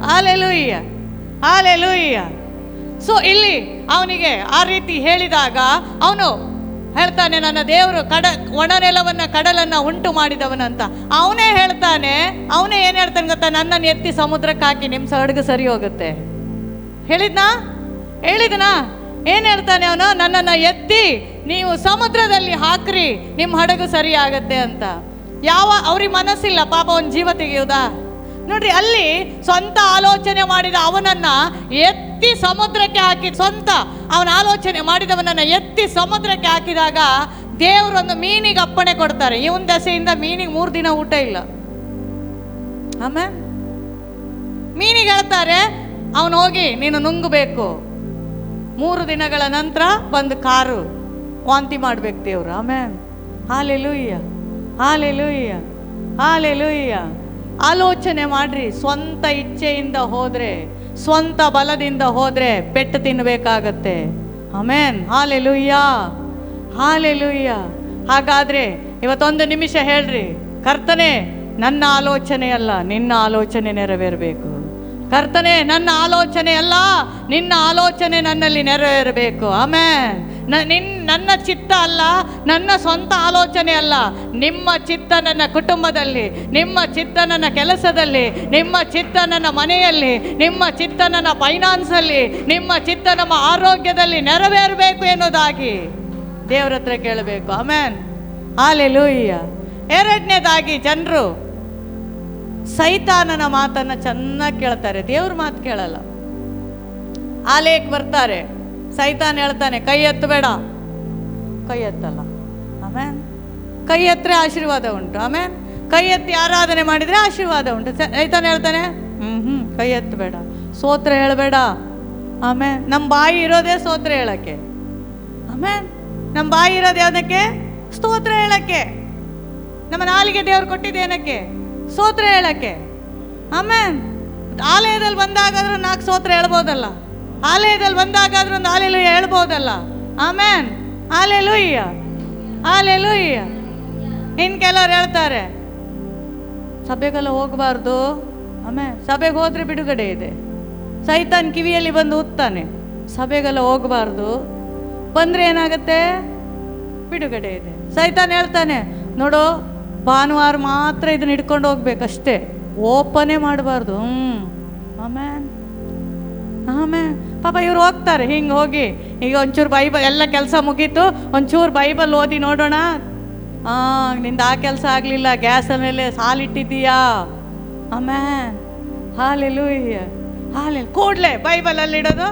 hallelujah, hallelujah. ಸೊ ಇಲ್ಲಿ ಅವನಿಗೆ ಆ ರೀತಿ ಹೇಳಿದಾಗ ಅವನು ಹೇಳ್ತಾನೆ, ನನ್ನ ದೇವರು ಒಣನೆಲವನ್ನ ಕಡಲನ್ನ ಉಂಟು ಮಾಡಿದವನಂತ. ಅವನೇ ಹೇಳ್ತಾನೆ, ಅವನೇ ಏನು ಹೇಳ್ತಾನೆ ಗೊತ್ತಾ? ನನ್ನನ್ನು ಎತ್ತಿ ಸಮುದ್ರಕ್ಕೆ ಹಾಕಿ ನಿಮ್ಮ ಹಡಗು ಸರಿ ಹೋಗುತ್ತೆ. ಹೇಳಿದ್ನಾ? ಏನ್ ಹೇಳ್ತಾನೆ ಅವನು? ನನ್ನನ್ನು ಎತ್ತಿ ನೀವು ಸಮುದ್ರದಲ್ಲಿ ಹಾಕ್ರಿ, ನಿಮ್ಮ ಹಡಗು ಸರಿ ಆಗತ್ತೆ ಅಂತ. ಅವ್ರಿಗೆ ಮನಸ್ಸಿಲ್ಲ ಪಾಪ ಒಂದು ಜೀವ ತೆಗೆಯುವುದಾ? ನೋಡ್ರಿ, ಅಲ್ಲಿ ಸ್ವಂತ ಆಲೋಚನೆ ಮಾಡಿದ ಅವನನ್ನ ಎತ್ತಿ ಸಮುದ್ರಕ್ಕೆ ಹಾಕಿ, ಸ್ವಂತ ಅವನ ಆಲೋಚನೆ ಮಾಡಿದವನನ್ನ ಎತ್ತಿ ಸಮುದ್ರಕ್ಕೆ ಹಾಕಿದಾಗ ದೇವರೊಂದು ಮೀನಿಗೆ ಅಪ್ಪಣೆ ಕೊಡ್ತಾರೆ. ಇವನ್ ದಶೆಯಿಂದ ಮೀನಿಗೆ 3 ದಿನ ಊಟ ಇಲ್ಲ. ಆಮೇಲೆ ಮೀನಿಗೆ ಹೇಳ್ತಾರೆ, ಅವನು ಹೋಗಿ ನೀನು ನುಂಗಬೇಕು. 3 ದಿನಗಳ ನಂತರ ಬಂದು ಕಾರು ವಾಂತಿ ಮಾಡ್ಬೇಕು ದೇವ್ರು. ಆಮೇಲೆ ಹಲ್ಲೆಲೂಯಾ, ಹಲ್ಲೆಲೂಯಾ, ಹಲ್ಲೆಲೂಯಾ. ಆಲೋಚನೆ ಮಾಡ್ರಿ. ಸ್ವಂತ ಇಚ್ಛೆಯಿಂದ ಹೋದ್ರೆ, ಸ್ವಂತ ಬಲದಿಂದ ಹೋದ್ರೆ ಪೆಟ್ಟು ತಿನ್ನಬೇಕಾಗತ್ತೆ. Amen, hallelujah, hallelujah. ಹಾಗಾದ್ರೆ ಇವತ್ತೊಂದು ನಿಮಿಷ ಹೇಳ್ರಿ, ಕರ್ತನೇ ನನ್ನ ಆಲೋಚನೆ ಅಲ್ಲ, ನಿನ್ನ ಆಲೋಚನೆ ನೆರವೇರಬೇಕು. ಕರ್ತನೇ ನನ್ನ ಆಲೋಚನೆ ಅಲ್ಲ, ನಿನ್ನ ಆಲೋಚನೆ ನನ್ನಲ್ಲಿ ನೆರವೇರಬೇಕು. ಆಮೆನ್. ನನ್ನ ಚಿತ್ತ ಅಲ್ಲ, ನನ್ನ ಸ್ವಂತ ಆಲೋಚನೆ ಅಲ್ಲ, ನಿಮ್ಮ ಚಿತ್ತ ನನ್ನ ಕುಟುಂಬದಲ್ಲಿ, ನಿಮ್ಮ ಚಿತ್ತ ನನ್ನ ಕೆಲಸದಲ್ಲಿ, ನಿಮ್ಮ ಚಿತ್ತ ನನ್ನ ಮನೆಯಲ್ಲಿ, ನಿಮ್ಮ ಚಿತ್ತ ನನ್ನ ಫೈನಾನ್ಸಲ್ಲಿ, ನಿಮ್ಮ ಚಿತ್ತ ನಮ್ಮ ಆರೋಗ್ಯದಲ್ಲಿ ನೆರವೇರಬೇಕು ಎನ್ನುವುದಾಗಿ ದೇವರ ಹತ್ರ ಕೇಳಬೇಕು. Amen, hallelujah. 2ನೇದಾಗಿ ಜನರು ಸೈತಾನನ ಮಾತನ್ನ ಚೆನ್ನಾಗಿ ಕೇಳ್ತಾರೆ, ದೇವ್ರ ಮಾತು ಕೇಳಲ್ಲ. ಆಲಯಕ್ಕೆ ಬರ್ತಾರೆ, ಸೈತಾನ ಹೇಳ್ತಾನೆ ಕೈ ಎತ್ತಬೇಡ, ಕೈ ಎತ್ತಲ್ಲ. ಆಮೇಲೆ ಕೈ ಎತ್ತರೆ ಆಶೀರ್ವಾದ ಉಂಟು. ಆಮೇಲೆ ಕೈ ಎತ್ತಿ ಆರಾಧನೆ ಮಾಡಿದ್ರೆ ಆಶೀರ್ವಾದ ಉಂಟು. ಸೈತಾನ ಹೇಳ್ತಾನೆ ಕೈ ಎತ್ತಬೇಡ, ಸ್ತೋತ್ರ ಹೇಳಬೇಡ. ಆಮೇಲೆ ನಮ್ಮ ಬಾಯಿ ಇರೋದೇ ಸ್ತೋತ್ರ ಹೇಳಕ್ಕೆ. ಆಮೇಲೆ ನಮ್ಮ ಬಾಯಿ ಇರೋದು ಯಾವುದಕ್ಕೆ? ಸ್ತೋತ್ರ ಹೇಳಕ್ಕೆ. ನಮ್ಮ ನಾಲಿಗೆ ದೇವ್ರು ಕೊಟ್ಟಿದ್ದೇನಕ್ಕೆ? ಸ್ತೋತ್ರ ಹೇಳಕ್ಕೆ. ಆಮೇಲೆ ಆಲಯದಲ್ಲಿ ಬಂದಾಗಾದ್ರೂ 4 ಸ್ತೋತ್ರ ಹೇಳ್ಬೋದಲ್ಲ, ಆಲಯದಲ್ಲಿ ಬಂದಾಗಾದ್ರೂ ಒಂದು ಹಲ್ಲೆಲೂಯಾ ಹೇಳ್ಬೋದಲ್ಲ. Amen, hallelujah. ಹಲ್ಲೆಲೂಯಾ. ಇನ್ನು ಕೆಲವ್ರು ಹೇಳ್ತಾರೆ ಸಭೆಗೆಲ್ಲ ಹೋಗಬಾರ್ದು, ಆಮೇಲೆ ಸಭೆಗೆ ಹೋದ್ರೆ ಬಿಡುಗಡೆ ಇದೆ. ಸೈತಾನ್ ಕಿವಿಯಲ್ಲಿ ಬಂದು ಉತ್ತಾನೆ, ಸಭೆಗೆಲ್ಲ ಹೋಗಬಾರ್ದು, ಬಂದ್ರೆ ಏನಾಗುತ್ತೆ, ಬಿಡುಗಡೆ ಇದೆ. ಸೈತಾನ್ ಹೇಳ್ತಾನೆ, ನೋಡು ಭಾನುವಾರ ಮಾತ್ರ ಇದನ್ನ ಹಿಡ್ಕೊಂಡು ಹೋಗ್ಬೇಕಷ್ಟೇ, ಓಪನೇ ಮಾಡಬಾರ್ದು. ಆಮೇಲೆ ಪಾಪ ಇವ್ರು ಹೋಗ್ತಾರೆ. ಹಿಂಗೆ ಹೋಗಿ ಈಗ ಒಂಚೂರು ಬೈಬಲ್, ಎಲ್ಲ ಕೆಲಸ ಮುಗೀತು, ಒಂಚೂರು ಬೈಬಲ್ ಓದಿ ನೋಡೋಣ. ನಿಂದ ಆ ಕೆಲಸ ಆಗಲಿಲ್ಲ, ಗ್ಯಾಸ್ ಮೇಲೆ ಸಾಲಿಟ್ಟಿದ್ದೀಯಾ, ಆಮೇಲೆ ಹಲ್ಲೆಲೂಯಾ, ಕೂಡಲೇ ಬೈಬಲಲ್ಲಿ ಇಡೋದು,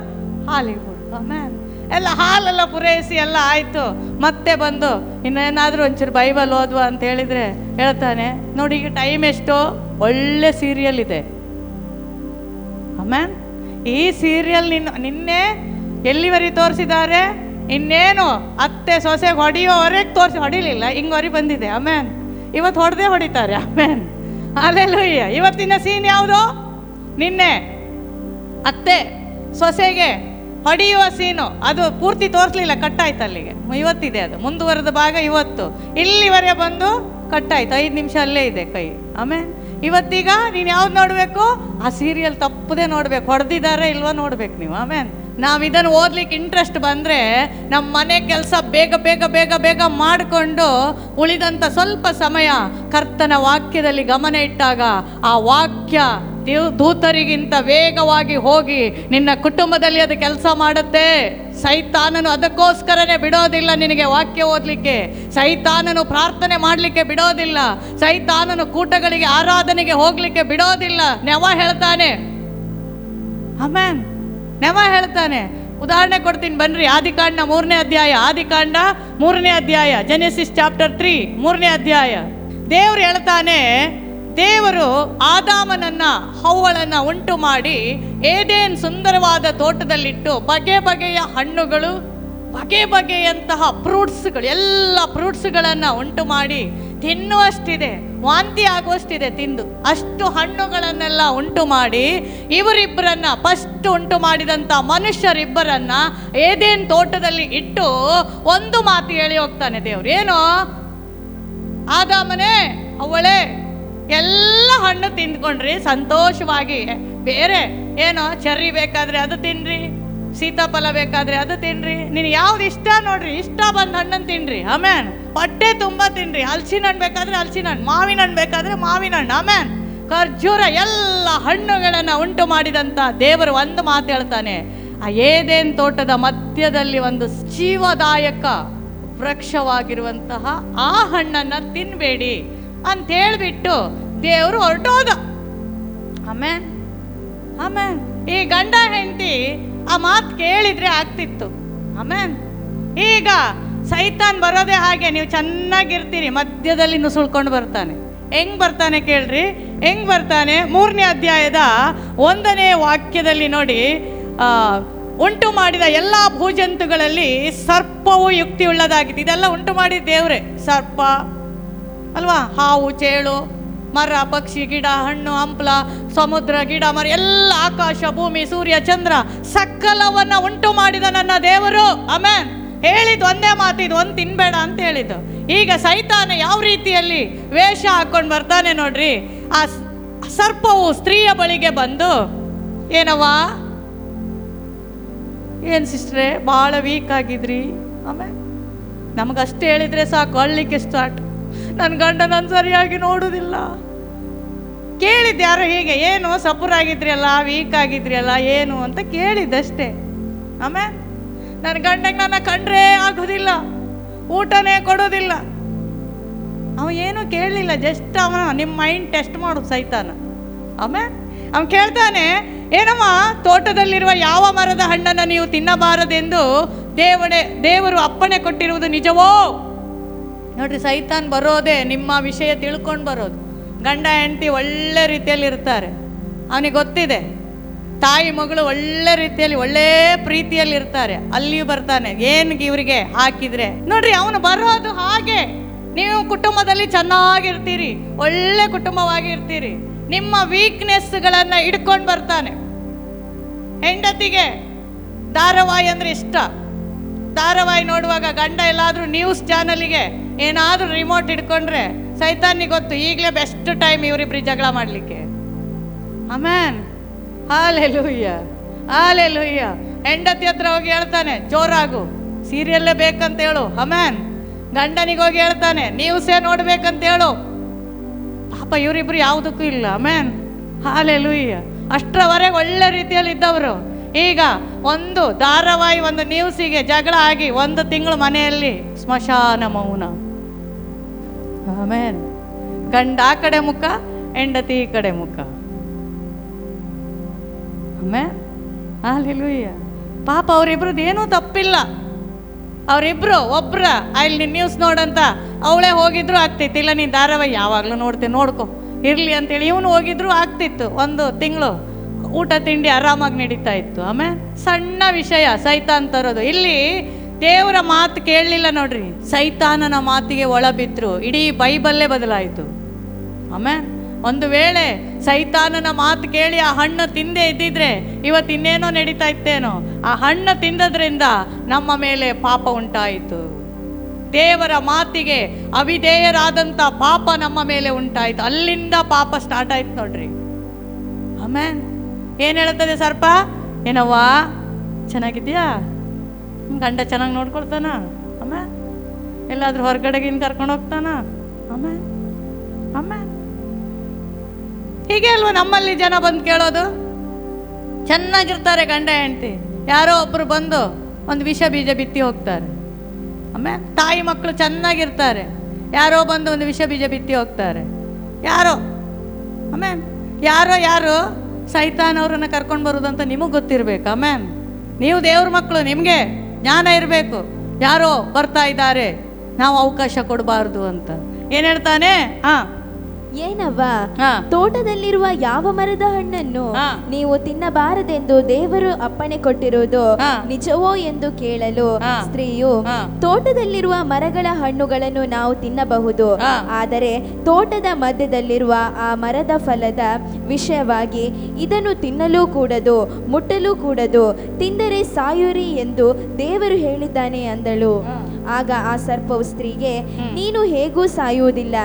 ಹಾಲಿಗೆ ಬಿಡು. ಆಮೇಲೆ ಎಲ್ಲ ಹಾಲೆಲ್ಲ ಪೂರೈಸಿ ಎಲ್ಲ ಆಯಿತು, ಮತ್ತೆ ಬಂದು ಇನ್ನೇನಾದರೂ ಒಂಚೂರು ಬೈಬಲ್ ಓದುವ ಅಂತ ಹೇಳಿದರೆ ಹೇಳ್ತಾನೆ, ನೋಡಿ ಈಗ ಟೈಮ್ ಎಷ್ಟು, ಒಳ್ಳೆ ಸೀರಿಯಲ್ ಇದೆ. ಆಮೇಲೆ ಈ ಸೀರಿಯಲ್ ನಿನ್ನೆ ಎಲ್ಲಿವರೆಗೆ ತೋರಿಸಿದ್ದಾರೆ, ಇನ್ನೇನು ಅತ್ತೆ ಸೊಸೆಗೆ ಹೊಡೆಯೋವರೆಗೆ ಹೊಡಿಲಿಲ್ಲ, ಹಿಂಗವರೆಗೆ ಬಂದಿದೆ. ಆಮೇಲೆ ಇವತ್ತು ಹೊಡಿತಾರೆ. ಆಮೇಲೆ ಹಲ್ಲೆಲೂಯಾ. ಇವತ್ತಿನ ಸೀನ್ ಯಾವುದು, ನಿನ್ನೆ ಅತ್ತೆ ಸೊಸೆಗೆ ಹೊಡೆಯುವ ಸೀನು, ಅದು ಪೂರ್ತಿ ತೋರಿಸ್ಲಿಲ್ಲ, ಕಟ್ಟಾಯ್ತು ಅಲ್ಲಿಗೆ. ಇವತ್ತಿದೆ ಅದು ಮುಂದುವರೆದ ಭಾಗ, ಇವತ್ತು ಇಲ್ಲಿವರೆಗೆ ಬಂದು ಕಟ್ಟಾಯ್ತು, 5 ನಿಮಿಷ ಅಲ್ಲೇ ಇದೆ ಕೈ. ಆಮೇಲೆ ಇವತ್ತೀಗ ನೀನು ಯಾವ್ದು ನೋಡಬೇಕು, ಆ ಸೀರಿಯಲ್ ತಪ್ಪದೇ ನೋಡ್ಬೇಕು, ಹೊಡೆದಿದ್ದಾರೆ ಇಲ್ವಾ ನೋಡ್ಬೇಕು ನೀವು. ಆಮೇಲೆ ನಾವು ಇದನ್ನು ಓದ್ಲಿಕ್ಕೆ ಇಂಟ್ರೆಸ್ಟ್ ಬಂದರೆ ನಮ್ಮ ಮನೆ ಕೆಲಸ ಬೇಗ ಬೇಗ ಬೇಗ ಬೇಗ ಮಾಡಿಕೊಂಡು ಉಳಿದಂಥ ಸ್ವಲ್ಪ ಸಮಯ ಕರ್ತನ ವಾಕ್ಯದಲ್ಲಿ ಗಮನ ಇಟ್ಟಾಗ ಆ ವಾಕ್ಯ ದೂತರಿಗಿಂತ ವೇಗವಾಗಿ ಹೋಗಿ ನಿನ್ನ ಕುಟುಂಬದಲ್ಲಿ ಅದು ಕೆಲಸ ಮಾಡುತ್ತೆ. ಸೈತಾನನು ಅದಕ್ಕೋಸ್ಕರನೇ ಬಿಡೋದಿಲ್ಲ ನಿನಗೆ ವಾಕ್ಯ ಓದಲಿಕ್ಕೆ, ಸೈತಾನನು ಪ್ರಾರ್ಥನೆ ಮಾಡಲಿಕ್ಕೆ ಬಿಡೋದಿಲ್ಲ, ಸೈತಾನನು ಕೂಟಗಳಿಗೆ ಆರಾಧನೆಗೆ ಹೋಗ್ಲಿಕ್ಕೆ ಬಿಡೋದಿಲ್ಲ. ನೆವ ಹೇಳ್ತಾನೆ. ಆಮೇನ್, ನೆವ ಹೇಳ್ತಾನೆ. ಉದಾಹರಣೆ ಕೊಡ್ತೀನಿ ಬನ್ರಿ. ಆದಿಕಾಂಡ 3ನೇ ಅಧ್ಯಾಯ, ಆದಿಕಾಂಡ 3ನೇ ಅಧ್ಯಾಯ, ಜೆನೆಸಿಸ್ ಚಾಪ್ಟರ್ 3 3ನೇ ಅಧ್ಯಾಯ. ದೇವರು ಹೇಳ್ತಾನೆ, ದೇವರು ಆದಾಮನನ್ನ ಹವ್ವಳನ್ನ ಉಂಟು ಮಾಡಿ ಏದೇನ್ ಸುಂದರವಾದ ತೋಟದಲ್ಲಿಟ್ಟು ಬಗೆ ಬಗೆಯ ಹಣ್ಣುಗಳು, ಬಗೆ ಬಗೆಯಂತಹ ಫ್ರೂಟ್ಸ್ಗಳು, ಎಲ್ಲ ಫ್ರೂಟ್ಸ್ಗಳನ್ನು ಉಂಟು ಮಾಡಿ ತಿನ್ನುವಷ್ಟಿದೆ, ವಾಂತಿ ಆಗುವಷ್ಟಿದೆ ತಿಂದು, ಅಷ್ಟು ಹಣ್ಣುಗಳನ್ನೆಲ್ಲ ಉಂಟು ಮಾಡಿ ಇವರಿಬ್ಬರನ್ನ, ಫಸ್ಟ್ ಉಂಟು ಮಾಡಿದಂಥ ಮನುಷ್ಯರಿಬ್ಬರನ್ನ ಏದೇನ್ ತೋಟದಲ್ಲಿ ಇಟ್ಟು ಒಂದು ಮಾತು ಹೇಳಿ ಹೋಗ್ತಾನೆ ದೇವ್ರು. ಏನು, ಆದಾಮನೇ ಅವಳೇ ಎಲ್ಲ ಹಣ್ಣು ತಿಂದ್ಕೊಂಡ್ರಿ ಸಂತೋಷವಾಗಿ, ಬೇರೆ ಏನೋ ಚೆರ್ರಿ ಬೇಕಾದ್ರೆ ಅದು ತಿನ್ರಿ, ಸೀತಾಫಲ ಬೇಕಾದ್ರೆ ಅದು ತಿನ್ರಿ, ನೀನು ಯಾವ್ದು ಇಷ್ಟ ನೋಡ್ರಿ, ಇಷ್ಟ ಬಂದ ಹಣ್ಣನ್ನು ತಿನ್ರಿ. ಆಮೇನ್, ಹೊಟ್ಟೆ ತುಂಬ ತಿನ್ರಿ. ಹಲಸಿನ ಹಣ್ಣು ಬೇಕಾದ್ರೆ ಹಲಸಿನ ಹಣ್ಣು, ಮಾವಿನ ಹಣ್ಣು ಬೇಕಾದ್ರೆ ಮಾವಿನ ಹಣ್ಣು, ಆಮೇನ್, ಖರ್ಜೂರ, ಎಲ್ಲ ಹಣ್ಣುಗಳನ್ನು ಉಂಟು ಮಾಡಿದಂಥ ದೇವರು ಒಂದು ಮಾತು ಹೇಳ್ತಾನೆ, ಆ ಏದೇನ್ ತೋಟದ ಮಧ್ಯದಲ್ಲಿ ಒಂದು ಜೀವದಾಯಕ ವೃಕ್ಷವಾಗಿರುವಂತಹ ಆ ಹಣ್ಣನ್ನು ತಿನ್ಬೇಡಿ ಅಂತ ಹೇಳ್ಬಿಟ್ಟು ದೇವರು ಹೊರಟೋದ. ಆಮೇನ್ ಆಮೇನ್. ಈ ಗಂಡ ಹೆಂಡತಿ ಆ ಮಾತು ಕೇಳಿದ್ರೆ ಆಗ್ತಿತ್ತು. ಆಮೇನ್. ಈಗ ಸೈತಾನ್ ಬರೋದೇ ಹಾಗೆ, ನೀವು ಚೆನ್ನಾಗಿರ್ತೀರಿ, ಮಧ್ಯದಲ್ಲಿ ನುಸುಳ್ಕೊಂಡು ಬರ್ತಾನೆ. ಹೆಂಗ್ ಬರ್ತಾನೆ ಕೇಳ್ರಿ, ಹೆಂಗ್ ಬರ್ತಾನೆ? 3ನೇ ಅಧ್ಯಾಯದ 1ನೇ ವಾಕ್ಯದಲ್ಲಿ ನೋಡಿ, ಉಂಟು ಮಾಡಿದ ಎಲ್ಲ ಭೂಜಂತುಗಳಲ್ಲಿ ಸರ್ಪವು ಯುಕ್ತಿಯುಳ್ಳದಾಗಿದೆ. ಇದೆಲ್ಲ ಉಂಟು ಮಾಡಿದ ದೇವ್ರೆ. ಸರ್ಪ ಅಲ್ವಾ, ಹಾವು, ಚೇಳು, ಮರ, ಪಕ್ಷಿ, ಗಿಡ, ಹಣ್ಣು, ಹಂಪಲ, ಸಮುದ್ರ, ಗಿಡ, ಮರ, ಎಲ್ಲ, ಆಕಾಶ, ಭೂಮಿ, ಸೂರ್ಯ, ಚಂದ್ರ, ಸಕಲವನ್ನ ಉಂಟು ಮಾಡಿದ ನನ್ನ ದೇವರು. ಆಮೇನ್. ಹೇಳಿದ್ದು ಒಂದೇ ಮಾತು, ಇದು ಒಂದು ತಿನ್ಬೇಡ ಅಂತ ಹೇಳಿದ್ದು. ಈಗ ಸೈತಾನ ಯಾವ ರೀತಿಯಲ್ಲಿ ವೇಷ ಹಾಕೊಂಡು ಬರ್ತಾನೆ ನೋಡ್ರಿ. ಆ ಸರ್ಪವು ಸ್ತ್ರೀಯ ಬಳಿಗೆ ಬಂದು, ಏನವ್ವ, ಏನು ಸಿಸ್ಟ್ರೆ ಭಾಳ ವೀಕ್ ಆಗಿದ್ರಿ. ಆಮೇಲೆ ನಮಗಷ್ಟೇ ಹೇಳಿದ್ರೆ ಸಾಕು, ಅಳ್ಲಿಕ್ಕೆ ಸ್ಟಾರ್ಟ್. ನನ್ನ ಗಂಡ ನಾನು ಸರಿಯಾಗಿ ನೋಡುವುದಿಲ್ಲ. ಕೇಳಿದ್ದು ಯಾರು ಹೀಗೆ, ಏನು ಸಪುರಾಗಿದ್ರಿ ಅಲ್ಲ, ವೀಕ್ ಆಗಿದ್ರಿ ಅಲ್ಲ, ಏನು ಅಂತ ಕೇಳಿದ್ದಷ್ಟೇ. ಆಮೇಲೆ ನನ್ನ ಗಂಡಗೆ ನನ್ನ ಕಂಡ್ರೆ ಆಗೋದಿಲ್ಲ, ಊಟನೇ ಕೊಡೋದಿಲ್ಲ. ಅವ ಏನು ಕೇಳಲಿಲ್ಲ, ಜಸ್ಟ್ ಅವನ ನಿಮ್ಮ ಮೈಂಡ್ ಟೆಸ್ಟ್ ಮಾಡೋದು ಸೈತಾನ. ಆಮೇಲೆ ಅವನು ಕೇಳ್ತಾನೆ, ಏನಮ್ಮ, ತೋಟದಲ್ಲಿರುವ ಯಾವ ಮರದ ಹಣ್ಣನ್ನು ನೀವು ತಿನ್ನಬಾರದೆಂದು ದೇವರು ಅಪ್ಪಣೆ ಕೊಟ್ಟಿರುವುದು ನಿಜವೋ? ನೋಡ್ರಿ, ಸೈತಾನ್ ಬರೋದೇ ನಿಮ್ಮ ವಿಷಯ ತಿಳ್ಕೊಂಡು ಬರೋದು. ಗಂಡ ಹೆಂಡತಿ ಒಳ್ಳೆ ರೀತಿಯಲ್ಲಿ ಇರ್ತಾರೆ, ಅವನಿಗೆ ಗೊತ್ತಿದೆ. ತಾಯಿ ಮಗಳು ಒಳ್ಳೆ ರೀತಿಯಲ್ಲಿ ಒಳ್ಳೆ ಪ್ರೀತಿಯಲ್ಲಿ ಇರ್ತಾರೆ, ಅಲ್ಲಿಯೂ ಬರ್ತಾನೆ. ಏನು ಇವರಿಗೆ ಹಾಕಿದ್ರೆ ನೋಡ್ರಿ, ಅವನು ಬರೋದು ಹಾಗೆ. ನೀವು ಕುಟುಂಬದಲ್ಲಿ ಚೆನ್ನಾಗಿರ್ತೀರಿ, ಒಳ್ಳೆ ಕುಟುಂಬವಾಗಿರ್ತೀರಿ, ನಿಮ್ಮ ವೀಕ್ನೆಸ್ಗಳನ್ನು ಹಿಡ್ಕೊಂಡು ಬರ್ತಾನೆ. ಹೆಂಡತಿಗೆ ಧಾರಾವಾಹಿ ಅಂದ್ರೆ ಇಷ್ಟ, ಧಾರಾವಾಹಿ ನೋಡುವಾಗ ಗಂಡ ಎಲ್ಲಾದರೂ ನ್ಯೂಸ್ ಚಾನಲಿಗೆ ಏನಾದರೂ ರಿಮೋಟ್ ಹಿಡ್ಕೊಂಡ್ರೆ ಸೈತಾನಿಗೆ ಗೊತ್ತು, ಈಗಲೇ ಬೆಸ್ಟ್ ಟೈಮ್ ಇವರಿಬ್ರು ಜಗಳ ಮಾಡಲಿಕ್ಕೆ. ಆಮೇನ್, ಹಾಲೆಲೂಯ್ಯ, ಹಾಲೆಲೂಯ್ಯ. ಹೆಂಡತಿ ಹತ್ರ ಹೋಗಿ ಹೇಳ್ತಾನೆ, ಜೋರಾಗು, ಸೀರಿಯಲ್ಲೇ ಬೇಕಂತ ಹೇಳು. ಆಮೇನ್. ಗಂಡನಿಗೆ ಹೋಗಿ ಹೇಳ್ತಾನೆ, ನ್ಯೂಸೇ ನೋಡ್ಬೇಕಂತ ಹೇಳು. ಪಾಪ ಇವರಿಬ್ರು ಯಾವುದಕ್ಕೂ ಇಲ್ಲ. ಆಮೇನ್, ಹಾಲೆಲೂಯ್ಯ. ಅಷ್ಟರವರೆಗೆ ಒಳ್ಳೆ ರೀತಿಯಲ್ಲಿ ಇದ್ದವರು ಈಗ ಒಂದು ಧಾರಾವಾಹಿ, ಒಂದು ನ್ಯೂಸಿಗೆ ಜಗಳ ಆಗಿ 1 ತಿಂಗಳು ಮನೆಯಲ್ಲಿ ಸ್ಮಶಾನ ಮೌನ. ಆಮೇನ್. ಗಂಡ ಆ ಕಡೆ ಮುಖ, ಹೆಂಡತಿ ಈ ಕಡೆ ಮುಖ. ಆಮೇನ್, ಹಾಲೆಲೂಯ್ಯ. ಪಾಪ ಅವರಿಬ್ರದ್ದು ಏನೂ ತಪ್ಪಿಲ್ಲ. ಅವರಿಬ್ರು ಒಬ್ರ ಅಲ್ಲಿ ನ್ಯೂಸ್ ನೋಡಂತ ಅವಳೇ ಹೋಗಿದ್ರು ಆಗ್ತಿತ್ತು, ಇಲ್ಲ ನೀನು ಧಾರಾವಾಹಿ ಯಾವಾಗಲೂ ನೋಡ್ತೀನಿ ನೋಡ್ಕೊ ಇರಲಿ ಅಂತೇಳಿ ಇವನು ಹೋಗಿದ್ರು ಆಗ್ತಿತ್ತು. 1 ತಿಂಗಳು ಊಟ ತಿಂಡಿ ಆರಾಮಾಗಿ ನಡೀತಾ ಇತ್ತು. ಆಮೇಲೆ ಸಣ್ಣ ವಿಷಯ ಸೈತಾನ್ ತರೋದು. ಇಲ್ಲಿ ದೇವರ ಮಾತು ಕೇಳಲಿಲ್ಲ ನೋಡ್ರಿ, ಸೈತಾನನ ಮಾತಿಗೆ ಒಳ ಬಿದ್ರು, ಇಡೀ ಬೈಬಲ್ಲೇ ಬದಲಾಯಿತು. ಆಮೇಲೆ ಒಂದು ವೇಳೆ ಸೈತಾನನ ಮಾತು ಕೇಳಿ ಆ ಹಣ್ಣು ತಿಂದೇ ಇದ್ದಿದ್ರೆ ಇವತ್ತು ಇನ್ನೇನೋ ನಡೀತಾ ಇತ್ತೇನೋ. ಆ ಹಣ್ಣು ತಿಂದದ್ರಿಂದ ನಮ್ಮ ಮೇಲೆ ಪಾಪ ಉಂಟಾಯಿತು. ದೇವರ ಮಾತಿಗೆ ಅವಿಧೇಯರಾದಂಥ ಪಾಪ ನಮ್ಮ ಮೇಲೆ ಉಂಟಾಯಿತು. ಅಲ್ಲಿಂದ ಪಾಪ ಸ್ಟಾರ್ಟ್ ಆಯ್ತು ನೋಡ್ರಿ. ಆಮೇನ್. ಏನು ಹೇಳ್ತದೆ ಸರ್ಪ? ಏನವ್ವ ಚೆನ್ನಾಗಿದ್ಯಾ? ಗಂಡ ಚೆನ್ನಾಗಿ ನೋಡ್ಕೊಳ್ತಾನ? ಆಮೇನ್. ಎಲ್ಲಾದ್ರೂ ಹೊರಗಡೆಗಿನ್ ಕರ್ಕೊಂಡು ಹೋಗ್ತಾನ? ಆಮೇನ್, ಆಮೇನ್. ಹೀಗೆ ಅಲ್ವ ನಮ್ಮಲ್ಲಿ ಜನ ಬಂದು ಕೇಳೋದು. ಚೆನ್ನಾಗಿರ್ತಾರೆ ಗಂಡ ಹೆಂಡತಿ, ಯಾರೋ ಒಬ್ರು ಬಂದು ಒಂದು ವಿಷ ಬೀಜ ಬಿತ್ತಿ ಹೋಗ್ತಾರೆ. ಆಮೇಲೆ ತಾಯಿ ಮಕ್ಕಳು ಚೆನ್ನಾಗಿರ್ತಾರೆ, ಯಾರೋ ಬಂದು ಒಂದು ವಿಷ ಬೀಜ ಬಿತ್ತಿ ಹೋಗ್ತಾರೆ. ಯಾರೋ ಆಮೇಲೆ ಯಾರೋ ಸೈತಾನವ್ರನ್ನ ಕರ್ಕೊಂಡು ಬರೋದಂತ ನಿಮಗೆ ಗೊತ್ತಿರಬೇಕು. ಆಮೇಲೆ ನೀವು ದೇವ್ರ ಮಕ್ಕಳು, ನಿಮಗೆ ಜ್ಞಾನ ಇರಬೇಕು. ಯಾರೋ ಬರ್ತಾ ಇದ್ದಾರೆ, ನಾವು ಅವಕಾಶ ಕೊಡಬಾರ್ದು ಅಂತ. ಏನು ಹೇಳ್ತಾನೆ? ಏನವ್ವ, ತೋಟದಲ್ಲಿರುವ ಯಾವ ಮರದ ಹಣ್ಣನ್ನು ನೀವು ತಿನ್ನಬಾರದೆಂದು ದೇವರು ಅಪ್ಪಣೆ ಕೊಟ್ಟಿರುವುದು ನಿಜವೋ ಎಂದು ಕೇಳಲು ಸ್ತ್ರೀಯು, ತೋಟದಲ್ಲಿರುವ ಮರಗಳ ಹಣ್ಣುಗಳನ್ನು ನಾವು ತಿನ್ನಬಹುದು, ಆದರೆ ತೋಟದ ಮಧ್ಯದಲ್ಲಿರುವ ಆ ಮರದ ಫಲದ ವಿಷಯವಾಗಿ ಇದನ್ನು ತಿನ್ನಲೂ ಕೂಡದು, ಮುಟ್ಟಲೂ ಕೂಡದು, ತಿಂದರೆ ಸಾಯುರಿ ಎಂದು ದೇವರು ಹೇಳಿದ್ದಾನೆ ಅಂದಳು. ಆಗ ಆ ಸರ್ಪವು ಸ್ತ್ರೀಗೆ, ನೀನು ಹೇಗೂ ಸಾಯುವುದಿಲ್ಲ,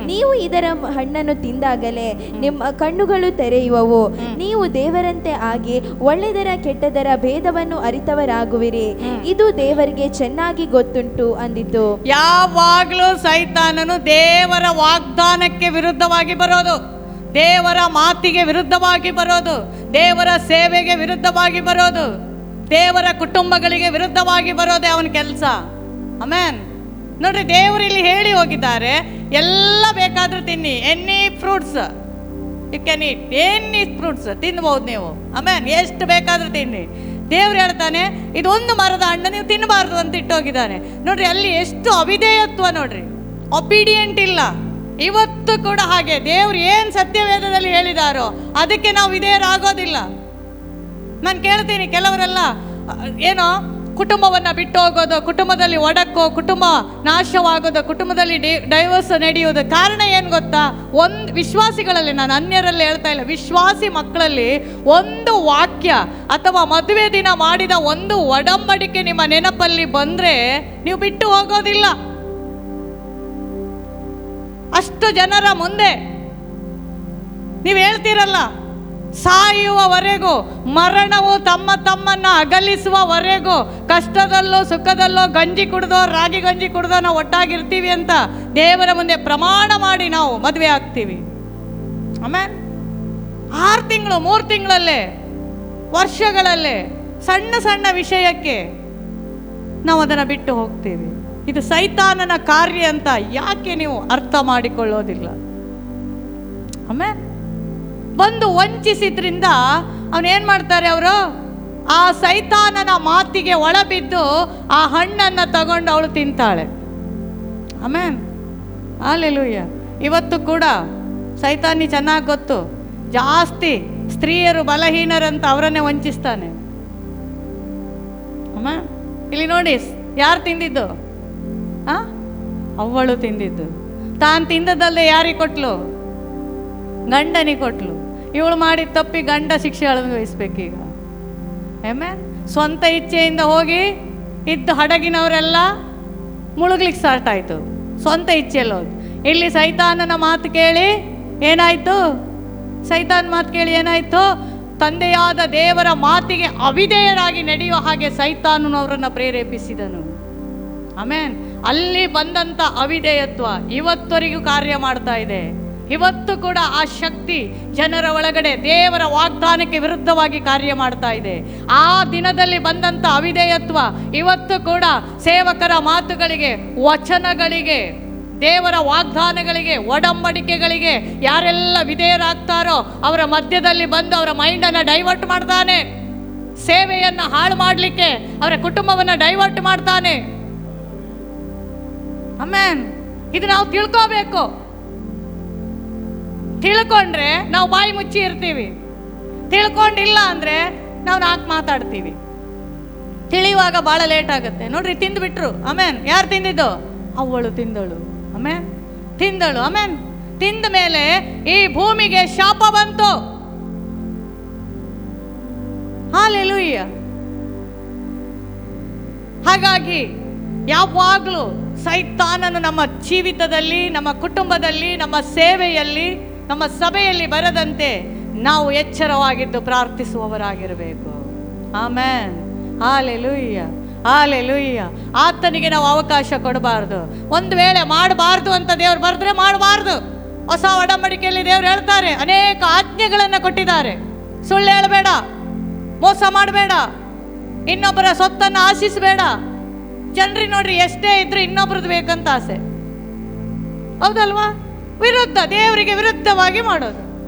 ನೀವು ಇದರ ಹಣ್ಣನ್ನು ತಿಂದಾಗಲೇ ನಿಮ್ಮ ಕಣ್ಣುಗಳು ತೆರೆಯುವವು, ನೀವು ದೇವರಂತೆ ಆಗಿ ಒಳ್ಳೆದರ ಕೆಟ್ಟದರ ಭೇದವನ್ನು ಅರಿತವರಾಗುವಿರಿ, ಇದು ದೇವರಿಗೆ ಚೆನ್ನಾಗಿ ಗೊತ್ತುಂಟು ಅಂದಿತು. ಯಾವಾಗಲೂ ಸೈತಾನನು ದೇವರ ವಾಗ್ದಾನಕ್ಕೆ ವಿರುದ್ಧವಾಗಿ ಬರೋದು, ದೇವರ ಮಾತಿಗೆ ವಿರುದ್ಧವಾಗಿ ಬರೋದು, ದೇವರ ಸೇವೆಗೆ ವಿರುದ್ಧವಾಗಿ ಬರೋದು, ದೇವರ ಕುಟುಂಬಗಳಿಗೆ ವಿರುದ್ಧವಾಗಿ ಬರೋದೇ ಅವನ ಕೆಲಸ. ಆಮೇನ್. ನೋಡ್ರಿ, ದೇವರು ಇಲ್ಲಿ ಹೇಳಿ ಹೋಗಿದ್ದಾರೆ, ಎಲ್ಲ ಬೇಕಾದ್ರೂ ತಿನ್ನಿ, any fruits you can eat, any fruits ತಿನ್ಬಹುದು ನೀವು. ಆಮೇನ್. ಎಷ್ಟು ಬೇಕಾದ್ರೂ ತಿನ್ನಿ. ದೇವ್ರು ಹೇಳ್ತಾನೆ, ಇದೊಂದು ಮರದ ಹಣ್ಣು ನೀವು ತಿನ್ನಬಾರ್ದು ಅಂತ ಇಟ್ಟೋಗಿದ್ದಾನೆ. ನೋಡ್ರಿ, ಅಲ್ಲಿ ಎಷ್ಟು ಅವಿಧೇಯತ್ವ ನೋಡ್ರಿ, ಒಬಿಡಿಯಂಟ್ ಇಲ್ಲ. ಇವತ್ತು ಕೂಡ ಹಾಗೆ ದೇವ್ರು ಏನು ಸತ್ಯವೇದದಲ್ಲಿ ಹೇಳಿದಾರೋ ಅದಕ್ಕೆ ನಾವು ವಿಧೇಯರಾಗೋದಿಲ್ಲ. ನಾನು ಕೇಳ್ತೀನಿ, ಕೆಲವರೆಲ್ಲ ಏನೋ ಕುಟುಂಬವನ್ನು ಬಿಟ್ಟು ಹೋಗೋದು, ಕುಟುಂಬದಲ್ಲಿ ಒಡಕೋ, ಕುಟುಂಬ ನಾಶವಾಗೋದು, ಕುಟುಂಬದಲ್ಲಿ ಡೈವರ್ಸ್ ನಡೆಯೋದು. ಕಾರಣ ಏನು ಗೊತ್ತಾ? ಒಂದು ವಿಶ್ವಾಸಿಗಳಲ್ಲಿ, ನಾನು ಅನ್ಯರಲ್ಲಿ ಹೇಳ್ತಾ ಇಲ್ಲ, ವಿಶ್ವಾಸಿ ಮಕ್ಕಳಲ್ಲಿ ಒಂದು ವಾಕ್ಯ ಅಥವಾ ಮದುವೆ ದಿನ ಮಾಡಿದ ಒಂದು ಒಡಂಬಡಿಕೆ ನಿಮ್ಮ ನೆನಪಲ್ಲಿ ಬಂದರೆ ನೀವು ಬಿಟ್ಟು ಹೋಗೋದಿಲ್ಲ. ಅಷ್ಟು ಜನರ ಮುಂದೆ ನೀವು ಹೇಳ್ತೀರಲ್ಲ, ಸಾಯುವವರೆಗೂ, ಮರಣವು ತಮ್ಮನ್ನ ಅಗಲಿಸುವವರೆಗೂ, ಕಷ್ಟದಲ್ಲೋ ಸುಖದಲ್ಲೋ ಗಂಜಿ ಕುಡ್ದೋ ರಾಗಿ ಗಂಜಿ ಕುಡ್ದೋ ನಾವು ಒಟ್ಟಾಗಿರ್ತೀವಿ ಅಂತ ದೇವರ ಮುಂದೆ ಪ್ರಮಾಣ ಮಾಡಿ ನಾವು ಮದುವೆ ಆಗ್ತೀವಿ. ಆಮೇಲೆ 6 ತಿಂಗಳು 3 ತಿಂಗಳಲ್ಲೇ, ವರ್ಷಗಳಲ್ಲೇ ಸಣ್ಣ ಸಣ್ಣ ವಿಷಯಕ್ಕೆ ನಾವು ಅದನ್ನು ಬಿಟ್ಟು ಹೋಗ್ತೀವಿ. ಇದು ಸೈತಾನನ ಕಾರ್ಯ ಅಂತ ಯಾಕೆ ನೀವು ಅರ್ಥ ಮಾಡಿಕೊಳ್ಳೋದಿಲ್ಲ? ಆಮೇಲೆ ಬಂದು ವಂಚಿಸಿದ್ರಿಂದ ಅವನೇನು ಮಾಡ್ತಾರೆ, ಅವರು ಆ ಸೈತಾನನ ಮಾತಿಗೆ ಒಳಬಿದ್ದು ಆ ಹಣ್ಣನ್ನು ತಗೊಂಡು ಅವಳು ತಿಂತಾಳೆ. ಆಮೇನ್, ಹಾಲೆಲೂಯ್ಯ. ಇವತ್ತು ಕೂಡ ಸೈತಾನಿ ಚೆನ್ನಾಗಿ ಗೊತ್ತು, ಜಾಸ್ತಿ ಸ್ತ್ರೀಯರು ಬಲಹೀನರಂತ ಅವರನ್ನೇ ವಂಚಿಸ್ತಾನೆ. ಅಮ್ಮ, ಇಲ್ಲಿ ನೋಡಿ, ಯಾರು ತಿಂದಿದ್ದು? ಅವಳು ತಿಂದಿದ್ದು. ತಾನು ತಿಂದದಲ್ಲೇ ಯಾರಿಗೆ ಕೊಟ್ಲು? ಗಂಡನಿಗೆ ಕೊಟ್ಲು. ಇವಳು ಮಾಡಿದ ತಪ್ಪಿ ಗಂಡ ಶಿಕ್ಷೆ ಅನುಭವಿಸ್ಬೇಕೀಗ. ಆಮೇಲೆ ಸ್ವಂತ ಇಚ್ಛೆಯಿಂದ ಹೋಗಿ ಇದ್ದು ಹಡಗಿನವರೆಲ್ಲ ಮುಳುಗ್ಲಿಕ್ಕೆ ಸ್ಟಾರ್ಟ್ ಆಯಿತು, ಸ್ವಂತ ಇಚ್ಛೆಯಲ್ಲಿ ಹೋದು. ಇಲ್ಲಿ ಸೈತಾನನ ಮಾತು ಕೇಳಿ ಏನಾಯಿತು? ಸೈತಾನ್ ಮಾತು ಕೇಳಿ ಏನಾಯಿತು? ತಂದೆಯಾದ ದೇವರ ಮಾತಿಗೆ ಅವಿಧೇಯರಾಗಿ ನಡೆಯುವ ಹಾಗೆ ಸೈತಾನನವರನ್ನು ಪ್ರೇರೇಪಿಸಿದನು. ಆಮೇನ್. ಅಲ್ಲಿ ಬಂದಂಥ ಅವಿಧೇಯತ್ವ ಇವತ್ತವರೆಗೂ ಕಾರ್ಯ ಮಾಡ್ತಾ ಇದೆ. ಇವತ್ತು ಕೂಡ ಆ ಶಕ್ತಿ ಜನರ ಒಳಗಡೆ ದೇವರ ವಾಗ್ದಾನಕ್ಕೆ ವಿರುದ್ಧವಾಗಿ ಕಾರ್ಯ ಮಾಡ್ತಾ ಇದೆ. ಆ ದಿನದಲ್ಲಿ ಬಂದಂಥ ಅವಿಧೇಯತ್ವ ಇವತ್ತು ಕೂಡ ಸೇವಕರ ಮಾತುಗಳಿಗೆ, ವಚನಗಳಿಗೆ, ದೇವರ ವಾಗ್ದಾನಗಳಿಗೆ, ಒಡಂಬಡಿಕೆಗಳಿಗೆ ಯಾರೆಲ್ಲ ವಿಧೇಯರಾಗ್ತಾರೋ ಅವರ ಮಧ್ಯದಲ್ಲಿ ಬಂದು ಅವರ ಮೈಂಡನ್ನು ಡೈವರ್ಟ್ ಮಾಡ್ತಾನೆ. ಸೇವೆಯನ್ನು ಹಾಳು ಮಾಡಲಿಕ್ಕೆ ಅವರ ಕುಟುಂಬವನ್ನು ಡೈವರ್ಟ್ ಮಾಡ್ತಾನೆ. ಆಮೇನ್. ಇದು ನಾವು ತಿಳ್ಕೋಬೇಕು. ತಿಳ್ಕೊಂಡ್ರೆ ನಾವು ಬಾಯಿ ಮುಚ್ಚಿ ಇರ್ತೀವಿ, ತಿಳ್ಕೊಂಡಿಲ್ಲ ಅಂದ್ರೆ ನಾವು ನಾಲ್ಕು ಮಾತಾಡ್ತೀವಿ. ತಿಳಿಯುವಾಗ ಬಹಳ ಲೇಟ್ ಆಗುತ್ತೆ. ನೋಡ್ರಿ, ತಿಂದ್ಬಿಟ್ರು. ಆಮೇನ್. ಯಾರು ತಿಂದಿದ್ದು? ಅವಳು ತಿಂದಳು. ಆಮೇನ್. ತಿಂದಳು. ಆಮೇನ್. ತಿಂದ ಮೇಲೆ ಈ ಭೂಮಿಗೆ ಶಾಪ ಬಂತು. ಹಲ್ಲೆಲೂಯಾ. ಹಾಗಾಗಿ ಯಾವಾಗಲೂ ಸೈತಾನನು ನಮ್ಮ ಜೀವಿತದಲ್ಲಿ, ನಮ್ಮ ಕುಟುಂಬದಲ್ಲಿ, ನಮ್ಮ ಸೇವೆಯಲ್ಲಿ, ನಮ್ಮ ಸಭೆಯಲ್ಲಿ ಬರದಂತೆ ನಾವು ಎಚ್ಚರವಾಗಿದ್ದು ಪ್ರಾರ್ಥಿಸುವವರಾಗಿರಬೇಕು. ಆಮೆನ್. Hallelujah, hallelujah. ಆತನಿಗೆ ನಾವು ಅವಕಾಶ ಕೊಡಬಾರ್ದು. ಒಂದು ವೇಳೆ ಮಾಡಬಾರ್ದು ಅಂತ ದೇವ್ರು ಬರೆದ್ರೆ ಮಾಡಬಾರ್ದು. ಹೊಸ ಒಡಂಬಡಿಕೆಯಲ್ಲಿ ದೇವ್ರು ಹೇಳ್ತಾರೆ, ಅನೇಕ ಆಜ್ಞೆಗಳನ್ನು ಕೊಟ್ಟಿದ್ದಾರೆ. ಸುಳ್ಳು ಹೇಳಬೇಡ, ಮೋಸ ಮಾಡಬೇಡ, ಇನ್ನೊಬ್ಬರ ಸೊತ್ತನ್ನು ಆಶಿಸಬೇಡ. ಜನರಿ ನೋಡ್ರಿ, ಎಷ್ಟೇ ಇದ್ರು ಇನ್ನೊಬ್ರದ್ದು ಬೇಕಂತ ಆಸೆ, ಹೌದಲ್ವಾ? ವಿರುದ್ಧ, ದೇವರಿಗೆ ವಿರುದ್ಧವಾಗಿ ಮಾಡೋದು.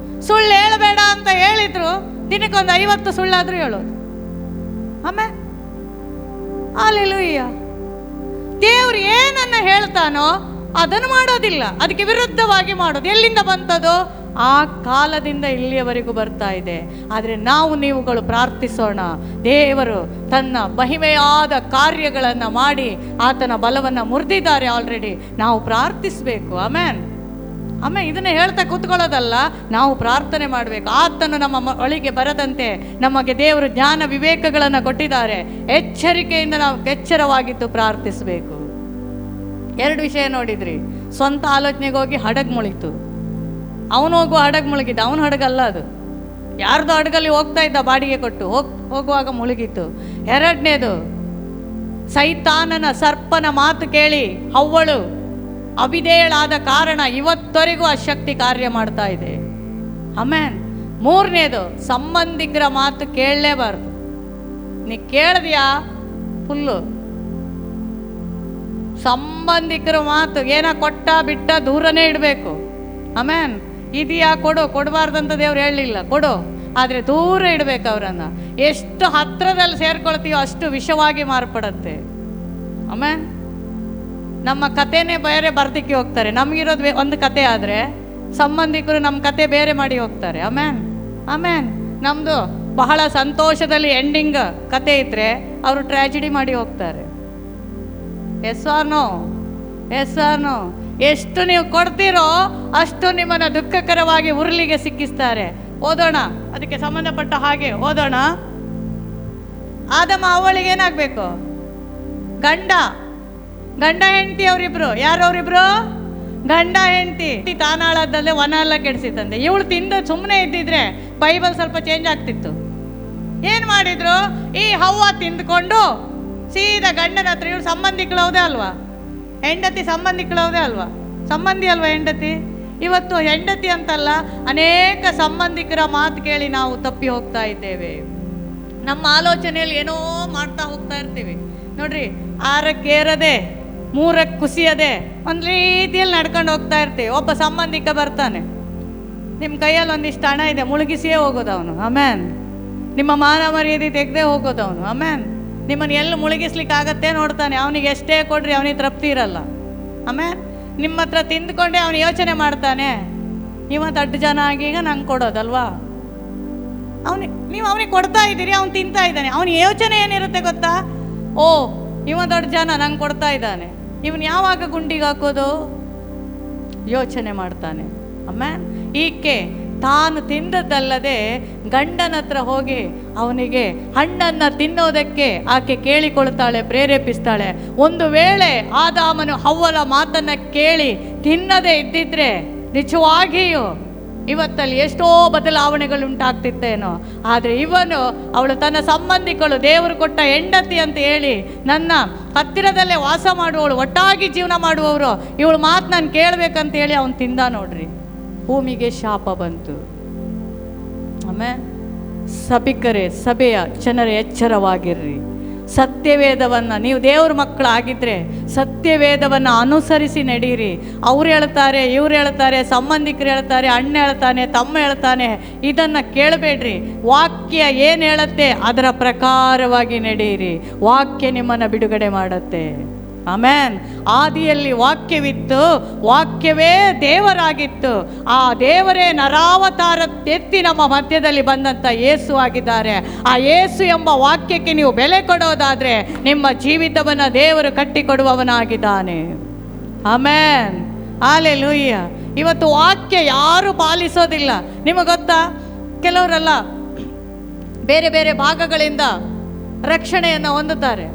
ಸುಳ್ಳು ಹೇಳಬೇಡ ಅಂತ ಹೇಳಿದ್ರು ದಿನಕ್ಕೊಂದು 50 ಸುಳ್ಳಾದ್ರೂ ಹೇಳೋದು. ಆಮೇಲೆ ಹಲ್ಲೆಲೂಯಾ. ದೇವ್ರು ಏನನ್ನ ಹೇಳ್ತಾನೋ ಅದನ್ನು ಮಾಡೋದಿಲ್ಲ, ಅದಕ್ಕೆ ವಿರುದ್ಧವಾಗಿ ಮಾಡೋದು. ಎಲ್ಲಿಂದ ಬಂತದು? ಆ ಕಾಲದಿಂದ ಇಲ್ಲಿಯವರೆಗೂ ಬರ್ತಾ ಇದೆ. ಆದರೆ ನೀವುಗಳು ಪ್ರಾರ್ಥಿಸೋಣ. ದೇವರು ತನ್ನ ಮಹಿಮೆಯಾದ ಕಾರ್ಯಗಳನ್ನು ಮಾಡಿ ಆತನ ಬಲವನ್ನು ಮುರಿದಿದ್ದಾರೆ ಆಲ್ರೆಡಿ. ನಾವು ಪ್ರಾರ್ಥಿಸಬೇಕು. ಆಮೇನ್. ಆಮೇಲೆ ಇದನ್ನ ಹೇಳ್ತಾ ಕೂತ್ಕೊಳ್ಳೋದಲ್ಲ, ನಾವು ಪ್ರಾರ್ಥನೆ ಮಾಡಬೇಕು. ಆತನು ನಮ್ಮ ಒಳಗೆ ಬರದಂತೆ ನಮಗೆ ದೇವರು ಜ್ಞಾನ ವಿವೇಕಗಳನ್ನು ಕೊಟ್ಟಿದ್ದಾರೆ. ಎಚ್ಚರಿಕೆಯಿಂದ ನಾವು ಎಚ್ಚರವಾಗಿದ್ದು ಪ್ರಾರ್ಥಿಸಬೇಕು. 2 ವಿಷಯ ನೋಡಿದ್ರಿ. ಸ್ವಂತ ಆಲೋಚನೆಗೆ ಹೋಗಿ ಹಡಗು ಮುಳಿತು. ಅವನು ಹೋಗುವ ಹಡಗು ಮುಳುಗಿದ್ದ, ಅವನ ಹಡಗಲ್ಲ ಅದು, ಯಾರ್ದು ಹಡಗಲ್ಲಿ ಹೋಗ್ತಾ ಇದ್ದ, ಬಾಡಿಗೆ ಕೊಟ್ಟು ಹೋಗುವಾಗ ಮುಳುಗಿತ್ತು. 2ನೇದು, ಸೈತಾನನ ಸರ್ಪನ ಮಾತು ಕೇಳಿ ಹವ್ವಳು ಅವಿಧೇಯಳಾದ ಕಾರಣ ಇವತ್ತವರೆಗೂ ಆ ಶಕ್ತಿ ಕಾರ್ಯ ಮಾಡ್ತಾ ಇದೆ. ಆಮೇನ್. 3ನೇದು, ಸಂಬಂಧಿಕರ ಮಾತು ಕೇಳಲೇಬಾರ್ದು. ನೀ ಕೇಳಿದ್ಯಾ ಫುಲ್ಲು. ಸಂಬಂಧಿಕರ ಮಾತು ಏನ ಕೊಟ್ಟ ಬಿಟ್ಟ ದೂರನೇ ಇಡಬೇಕು. ಆಮೇನ್. ಇದೆಯಾ ಕೊಡು, ಕೊಡಬಾರ್ದಂತ ದೇವ್ರು ಹೇಳಲಿಲ್ಲ, ಕೊಡು, ಆದರೆ ದೂರ ಇಡಬೇಕು ಅವರನ್ನು. ಎಷ್ಟು ಹತ್ರದಲ್ಲಿ ಸೇರ್ಕೊಳ್ತೀವೋ ಅಷ್ಟು ವಿಷವಾಗಿ ಮಾರ್ಪಡುತ್ತೆ. ಆಮೇನ್. ನಮ್ಮ ಕಥೆನೇ ಬೇರೆ ಬರ್ದಿಕ್ಕೆ ಹೋಗ್ತಾರೆ. ನಮಗಿರೋದು ಒಂದು ಕತೆ ಆದರೆ ಸಂಬಂಧಿಕರು ನಮ್ಮ ಕತೆ ಬೇರೆ ಮಾಡಿ ಹೋಗ್ತಾರೆ. ಆಮೇನ್. ಆಮೇನ್. ನಮ್ಮದು ಬಹಳ ಸಂತೋಷದಲ್ಲಿ ಎಂಡಿಂಗ್ ಕತೆ ಇದ್ರೆ ಅವರು ಟ್ರ್ಯಾಜಿಡಿ ಮಾಡಿ ಹೋಗ್ತಾರೆ. Yes or no? Yes or no? ಎಷ್ಟು ನೀವು ಕೊಡ್ತೀರೋ ಅಷ್ಟು ನಿಮ್ಮನ್ನು ದುಃಖಕರವಾಗಿ ಉರುಳಿಗೆ ಸಿಕ್ಕಿಸ್ತಾರೆ. ಓದೋಣ, ಅದಕ್ಕೆ ಸಂಬಂಧಪಟ್ಟ ಹಾಗೆ ಓದೋಣ. ಆದಮ ಅವಳಿಗೆ ಏನಾಗಬೇಕು? ಗಂಡ ಹೆಂಡತಿ ಅವರಿಬ್ರು. ಯಾರು ಅವರಿಬ್ರು? ಗಂಡ ಹೆಂಡತಿ. ತಾನಾಳದಲ್ಲೇ ವನ ಎಲ್ಲ ಕೆಡಿಸಿತ್ತಂತೆ. ಇವಳು ತಿಂದು ಸುಮ್ಮನೆ ಇದ್ದಿದ್ರೆ ಬೈಬಲ್ ಸ್ವಲ್ಪ ಚೇಂಜ್ ಆಗ್ತಿತ್ತು. ಏನು ಮಾಡಿದ್ರು? ಈ ಹವ್ವ ತಿಂದ್ಕೊಂಡು ಸೀದಾ ಗಂಡನ ಹತ್ರ. ಇವಳು ಸಂಬಂಧಿಗಳೌದೇ ಅಲ್ವಾ? ಹೆಂಡತಿ ಸಂಬಂಧಿಗಳೌದೇ ಅಲ್ವಾ? ಸಂಬಂಧಿ ಅಲ್ವಾ ಹೆಂಡತಿ? ಇವತ್ತು ಹೆಂಡತಿ ಅಂತಲ್ಲ, ಅನೇಕ ಸಂಬಂಧಿಕರ ಮಾತು ಕೇಳಿ ನಾವು ತಪ್ಪಿ ಹೋಗ್ತಾ ಇದ್ದೇವೆ. ನಮ್ಮ ಆಲೋಚನೆಯಲ್ಲಿ ಏನೋ ಮಾಡ್ತಾ ಹೋಗ್ತಾ ಇರ್ತೀವಿ. ನೋಡ್ರಿ, 6ಕ್ಕೆ ಏರದೆ 3ಕ್ಕೆ ಕುಸಿಯದೆ ಒಂದು ರೀತಿಯಲ್ಲಿ ನಡ್ಕೊಂಡು ಹೋಗ್ತಾ ಇರ್ತೀವಿ. ಒಬ್ಬ ಸಂಬಂಧಿಕ ಬರ್ತಾನೆ, ನಿಮ್ಮ ಕೈಯಲ್ಲಿ ಒಂದಿಷ್ಟು ಹಣ ಇದೆ, ಮುಳುಗಿಸಿಯೇ ಹೋಗೋದು ಅವನು. ಆಮೇನ್. ನಿಮ್ಮ ಮಾನ ಮರ್ಯಾದೆ ತೆಗೆದೇ ಹೋಗೋದು ಅವನು. ಆಮೇನ್. ನಿಮ್ಮನ್ನು ಎಲ್ಲಿ ಮುಳುಗಿಸ್ಲಿಕ್ಕೆ ಆಗತ್ತೆ ನೋಡ್ತಾನೆ. ಅವನಿಗೆ ಎಷ್ಟೇ ಕೊಡ್ರಿ ಅವನಿಗೆ ತೃಪ್ತಿ ಇರಲ್ಲ. ಆಮೇನ್. ನಿಮ್ಮ ಹತ್ರ ತಿಂದ್ಕೊಂಡೆ ಅವನು ಯೋಚನೆ ಮಾಡ್ತಾನೆ, ಇವತ್ತು 8 ಜನ ಆಗಿ ಈಗ ನಂಗೆ ಕೊಡೋದಲ್ವಾ? ನೀವು ಅವನಿಗೆ ಕೊಡ್ತಾ ಇದ್ದೀರಿ, ಅವ್ನು ತಿಂತಾ ಇದ್ದಾನೆ. ಅವನ ಯೋಚನೆ ಏನಿರುತ್ತೆ ಗೊತ್ತಾ? ಓ, ಇವ ದೊಡ್ಡ ಜನ ನಂಗೆ ಕೊಡ್ತಾ ಇದ್ದಾನೆ, ಇವನು ಯಾವಾಗ ಗುಂಡಿಗೆ ಹಾಕೋದು ಯೋಚನೆ ಮಾಡ್ತಾನೆ. ಆಮೇನ್. ಈಕೆ ತಾನು ತಿಂದದ್ದಲ್ಲದೆ ಗಂಡನ ಹತ್ರ ಹೋಗಿ ಅವನಿಗೆ ಹಣ್ಣನ್ನು ತಿನ್ನೋದಕ್ಕೆ ಆಕೆ ಕೇಳಿಕೊಳ್ತಾಳೆ, ಪ್ರೇರೇಪಿಸ್ತಾಳೆ. ಒಂದು ವೇಳೆ ಆದಾಮನು ಹವ್ವಳ ಮಾತನ್ನು ಕೇಳಿ ತಿನ್ನದೇ ಇದ್ದಿದ್ರೆ ನಿಜವಾಗಿಯೂ ಇವತ್ತಲ್ಲಿ ಎಷ್ಟೋ ಬದಲಾವಣೆಗಳು ಉಂಟಾಗ್ತಿತ್ತೇನೋ. ಆದರೆ ಇವನು, ಅವಳು ತನ್ನ ಸಂಬಂಧಿಕಳು ದೇವರು ಕೊಟ್ಟ ಹೆಂಡತಿ ಅಂತ ಹೇಳಿ ನನ್ನ ಹತ್ತಿರದಲ್ಲೇ ವಾಸ ಮಾಡುವವಳು, ಒಟ್ಟಾಗಿ ಜೀವನ ಮಾಡುವವರು, ಇವಳು ಮಾತು ನಾನು ಕೇಳಬೇಕಂತ ಹೇಳಿ ಅವನು ತಿಂದ. ನೋಡ್ರಿ, ಭೂಮಿಗೆ ಶಾಪ ಬಂತು. ಆಮೇಲೆ ಸಭಿಕರೇ, ಸಭೆಯ ಜನರೇ ಎಚ್ಚರವಾಗಿರ್ರಿ. ಸತ್ಯವೇದವನ್ನು, ನೀವು ದೇವ್ರ ಮಕ್ಕಳಾಗಿದ್ದರೆ ಸತ್ಯವೇದವನ್ನು ಅನುಸರಿಸಿ ನಡೀರಿ. ಅವ್ರು ಹೇಳ್ತಾರೆ, ಇವ್ರು ಹೇಳ್ತಾರೆ, ಸಂಬಂಧಿಕರು ಹೇಳ್ತಾರೆ, ಅಣ್ಣ ಹೇಳ್ತಾನೆ, ತಮ್ಮ ಹೇಳ್ತಾನೆ, ಇದನ್ನು ಕೇಳಬೇಡ್ರಿ. ವಾಕ್ಯ ಏನು ಹೇಳುತ್ತೆ ಅದರ ಪ್ರಕಾರವಾಗಿ ನಡೀರಿ. ವಾಕ್ಯ ನಿಮ್ಮನ್ನು ಬಿಡುಗಡೆ ಮಾಡುತ್ತೆ. ಆಮೇನ್. ಆದಿಯಲ್ಲಿ ವಾಕ್ಯವಿತ್ತು, ವಾಕ್ಯವೇ ದೇವರಾಗಿತ್ತು. ಆ ದೇವರೇ ನರಾವತಾರ ಎತ್ತಿ ನಮ್ಮ ಮಧ್ಯದಲ್ಲಿ ಬಂದಂಥ ಯೇಸು ಆಗಿದ್ದಾರೆ. ಆ ಯೇಸು ಎಂಬ ವಾಕ್ಯಕ್ಕೆ ನೀವು ಬೆಲೆ ಕೊಡೋದಾದರೆ ನಿಮ್ಮ ಜೀವಿತವನ್ನು ದೇವರು ಕಟ್ಟಿಕೊಡುವವನಾಗಿದ್ದಾನೆ. ಆಮೇನ್. ಹಲ್ಲೆಲೂಯಾ. ಇವತ್ತು ವಾಕ್ಯ ಯಾರು ಪಾಲಿಸೋದಿಲ್ಲ. ನಿಮಗೆ ಗೊತ್ತಾ, ಕೆಲವರೆಲ್ಲ ಬೇರೆ ಬೇರೆ ಭಾಗಗಳಿಂದ ರಕ್ಷಣೆಯನ್ನು ಹೊಂದುತ್ತಾರೆ.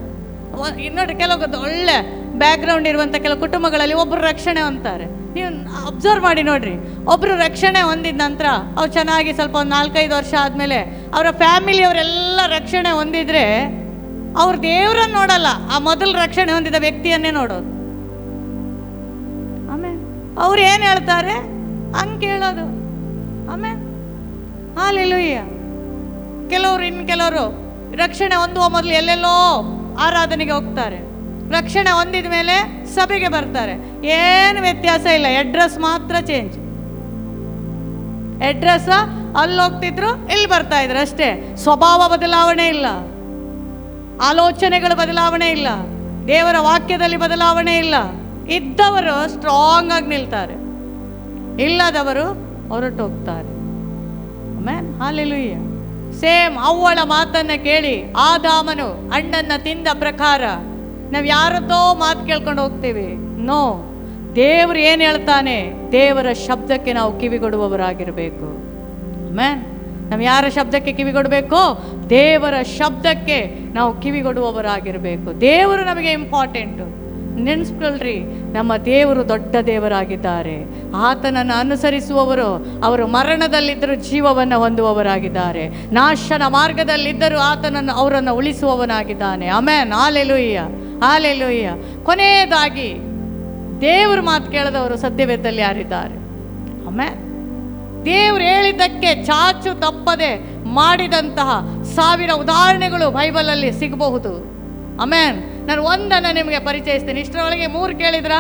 ನೋಡಿ, ಕೆಲವು ಒಳ್ಳೆ ಬ್ಯಾಕ್ಗ್ರೌಂಡ್ ಇರುವಂಥ ಕೆಲವು ಕುಟುಂಬಗಳಲ್ಲಿ ಒಬ್ಬರು ರಕ್ಷಣೆ ಹೊಂದ್ತಾರೆ. ನೀವು ಅಬ್ಸರ್ವ್ ಮಾಡಿ ನೋಡ್ರಿ, ಒಬ್ಬರು ರಕ್ಷಣೆ ಹೊಂದಿದ ನಂತರ ಅವ್ರು ಚೆನ್ನಾಗಿ ಸ್ವಲ್ಪ ಒಂದು 4-5 ವರ್ಷ ಆದಮೇಲೆ ಅವರ ಫ್ಯಾಮಿಲಿಯವರೆಲ್ಲ ರಕ್ಷಣೆ ಹೊಂದಿದ್ರೆ ಅವ್ರು ದೇವರನ್ನು ನೋಡಲ್ಲ, ಆ ಮೊದಲು ರಕ್ಷಣೆ ಹೊಂದಿದ ವ್ಯಕ್ತಿಯನ್ನೇ ನೋಡೋದು. ಆಮೇಲೆ ಅವ್ರು ಏನು ಹೇಳ್ತಾರೆ ಹಂಗೆ ಕೇಳೋದು. ಆಮೇಲೆ ಹಲ್ಲೆಲೂಯಾ. ಕೆಲವರು ರಕ್ಷಣೆ ಹೊಂದುವ ಮೊದಲು ಎಲ್ಲೆಲ್ಲೋ ಆರಾಧನೆಗೆ ಹೋಗ್ತಾರೆ. ರಕ್ಷಣೆ ಹೊಂದಿದ ಮೇಲೆ ಸಭೆಗೆ ಬರ್ತಾರೆ. ಏನು ವ್ಯತ್ಯಾಸ ಇಲ್ಲ, ಅಡ್ರೆಸ್ ಮಾತ್ರ ಚೇಂಜ್. ಅಡ್ರೆಸ್ ಅಲ್ಲಿ ಹೋಗ್ತಿದ್ರು, ಇಲ್ಲಿ ಬರ್ತಾ ಇದ್ರು ಅಷ್ಟೇ. ಸ್ವಭಾವ ಬದಲಾವಣೆ ಇಲ್ಲ, ಆಲೋಚನೆಗಳ ಬದಲಾವಣೆ ಇಲ್ಲ, ದೇವರ ವಾಕ್ಯದಲ್ಲಿ ಬದಲಾವಣೆ ಇಲ್ಲ. ಇದ್ದವರು ಸ್ಟ್ರಾಂಗ್ ಆಗಿ ನಿಲ್ತಾರೆ, ಇಲ್ಲದವರು ಹೊರಟೋಗ್ತಾರೆ. ಆಮೆನ್. ಹಲ್ಲೆಲೂಯಾ. ಸೇಮ್ ಅವ್ವಳ ಮಾತನ್ನ ಕೇಳಿ ಆದಾಮನು ಹಣ್ಣನ್ನ ತಿಂದ ಪ್ರಕಾರ ನಾವು ಯಾರದ್ದೋ ಮಾತು ಕೇಳ್ಕೊಂಡು ಹೋಗ್ತೀವಿ. ನೋ, ದೇವರು ಏನು ಹೇಳ್ತಾನೆ, ದೇವರ ಶಬ್ದಕ್ಕೆ ನಾವು ಕಿವಿಗೊಡುವವರಾಗಿರಬೇಕು. ಆಮೆನ್. ನಾವು ಯಾರ ಶಬ್ದಕ್ಕೆ ಕಿವಿಗೊಡಬೇಕು? ದೇವರ ಶಬ್ದಕ್ಕೆ ನಾವು ಕಿವಿಗೊಡುವವರಾಗಿರಬೇಕು. ದೇವರು ನಮಗೆ ಇಂಪಾರ್ಟೆಂಟು. ನೆನೆಸ್ಕೊಳ್ರಿ, ನಮ್ಮ ದೇವರು ದೊಡ್ಡ ದೇವರಾಗಿದ್ದಾರೆ. ಆತನನ್ನು ಅನುಸರಿಸುವವರು ಅವರು ಮರಣದಲ್ಲಿದ್ದರೂ ಜೀವವನ್ನು ಹೊಂದುವವರಾಗಿದ್ದಾರೆ. ನಾಶನ ಮಾರ್ಗದಲ್ಲಿದ್ದರೂ ಅವರನ್ನು ಉಳಿಸುವವನಾಗಿದ್ದಾನೆ. ಆಮೆನ್. ಹಲ್ಲೆಲೂಯಾ. ಹಲ್ಲೆಲೂಯಾ. ಕೊನೆಯದಾಗಿ ದೇವ್ರ ಮಾತು ಕೇಳದವರು ಸತ್ಯವೇದದಲ್ಲಿ ಯಾರಿದ್ದಾರೆ? ಆಮೆನ್. ದೇವ್ರು ಹೇಳಿದ್ದಕ್ಕೆ ಚಾಚು ತಪ್ಪದೆ ಮಾಡಿದಂತಹ 1000 ಉದಾಹರಣೆಗಳು ಬೈಬಲಲ್ಲಿ ಸಿಗಬಹುದು. ಆಮೆನ್. ನಾನು ಒಂದನ್ನು ನಿಮಗೆ ಪರಿಚಯಿಸ್ತೀನಿ. ಇಷ್ಟರೊಳಗೆ 3 ಕೇಳಿದ್ರ?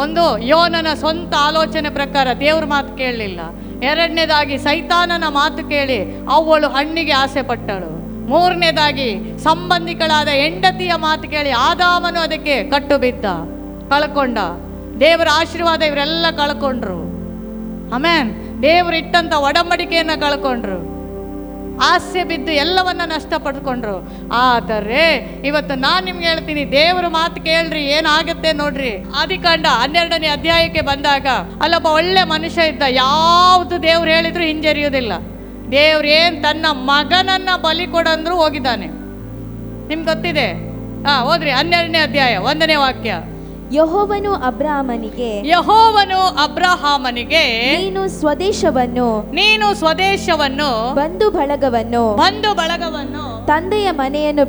ಒಂದು, ಯೋನನ ಸ್ವಂತ ಆಲೋಚನೆ ಪ್ರಕಾರ ದೇವ್ರ ಮಾತು ಕೇಳಲಿಲ್ಲ. ಎರಡನೇದಾಗಿ ಸೈತಾನನ ಮಾತು ಕೇಳಿ ಅವಳು ಹಣ್ಣಿಗೆ ಆಸೆ ಪಟ್ಟಳು. ಮೂರನೇದಾಗಿ ಸಂಬಂಧಿಗಳಾದ ಹೆಂಡತಿಯ ಮಾತು ಕೇಳಿ ಆದಾಮನು ಅದಕ್ಕೆ ಕಟ್ಟು ಬಿದ್ದ, ಕಳ್ಕೊಂಡ. ದೇವರ ಆಶೀರ್ವಾದ ಇವರೆಲ್ಲ ಕಳ್ಕೊಂಡ್ರು. ಆಮೆನ್. ದೇವರು ಇಟ್ಟಂತ ಒಡಂಬಡಿಕೆಯನ್ನು ಕಳ್ಕೊಂಡ್ರು, ಆಸೆ ಬಿದ್ದು ಎಲ್ಲವನ್ನ ನಷ್ಟ ಪಡ್ಕೊಂಡ್ರು. ಆದರೆ ಇವತ್ತು ನಾನು ನಿಮ್ಗೆ ಹೇಳ್ತೀನಿ, ದೇವರ ಮಾತು ಕೇಳ್ರಿ, ಏನಾಗುತ್ತೆ ನೋಡ್ರಿ. ಆದಿಕಾಂಡ 12ನೇ ಅಧ್ಯಾಯಕ್ಕೆ ಬಂದಾಗ ಅಲ್ಲೊಬ್ಬ ಒಳ್ಳೆ ಮನುಷ್ಯ ಇದ್ದ. ಯಾವುದು ದೇವ್ರು ಹೇಳಿದ್ರು ಹಿಂಜರಿಯೋದಿಲ್ಲ. ದೇವ್ರು ಏನು ತನ್ನ ಮಗನನ್ನ ಬಲಿ ಕೊಡಂದ್ರು ಹೋಗಿದ್ದಾನೆ. ನಿಮ್ಗೆ ಗೊತ್ತಿದೆ. ಓದ್ರಿ 12ನೇ ಅಧ್ಯಾಯ 1ನೇ ವಾಕ್ಯ. ಯೆಹೋವನು ಅಬ್ರಹಾಮನಿಗೆ ನೀನು ಸ್ವದೇಶವನ್ನು ಬಂಧು ಬಳಗವನ್ನು ತಂದೆಯ ಮನೆಯನ್ನು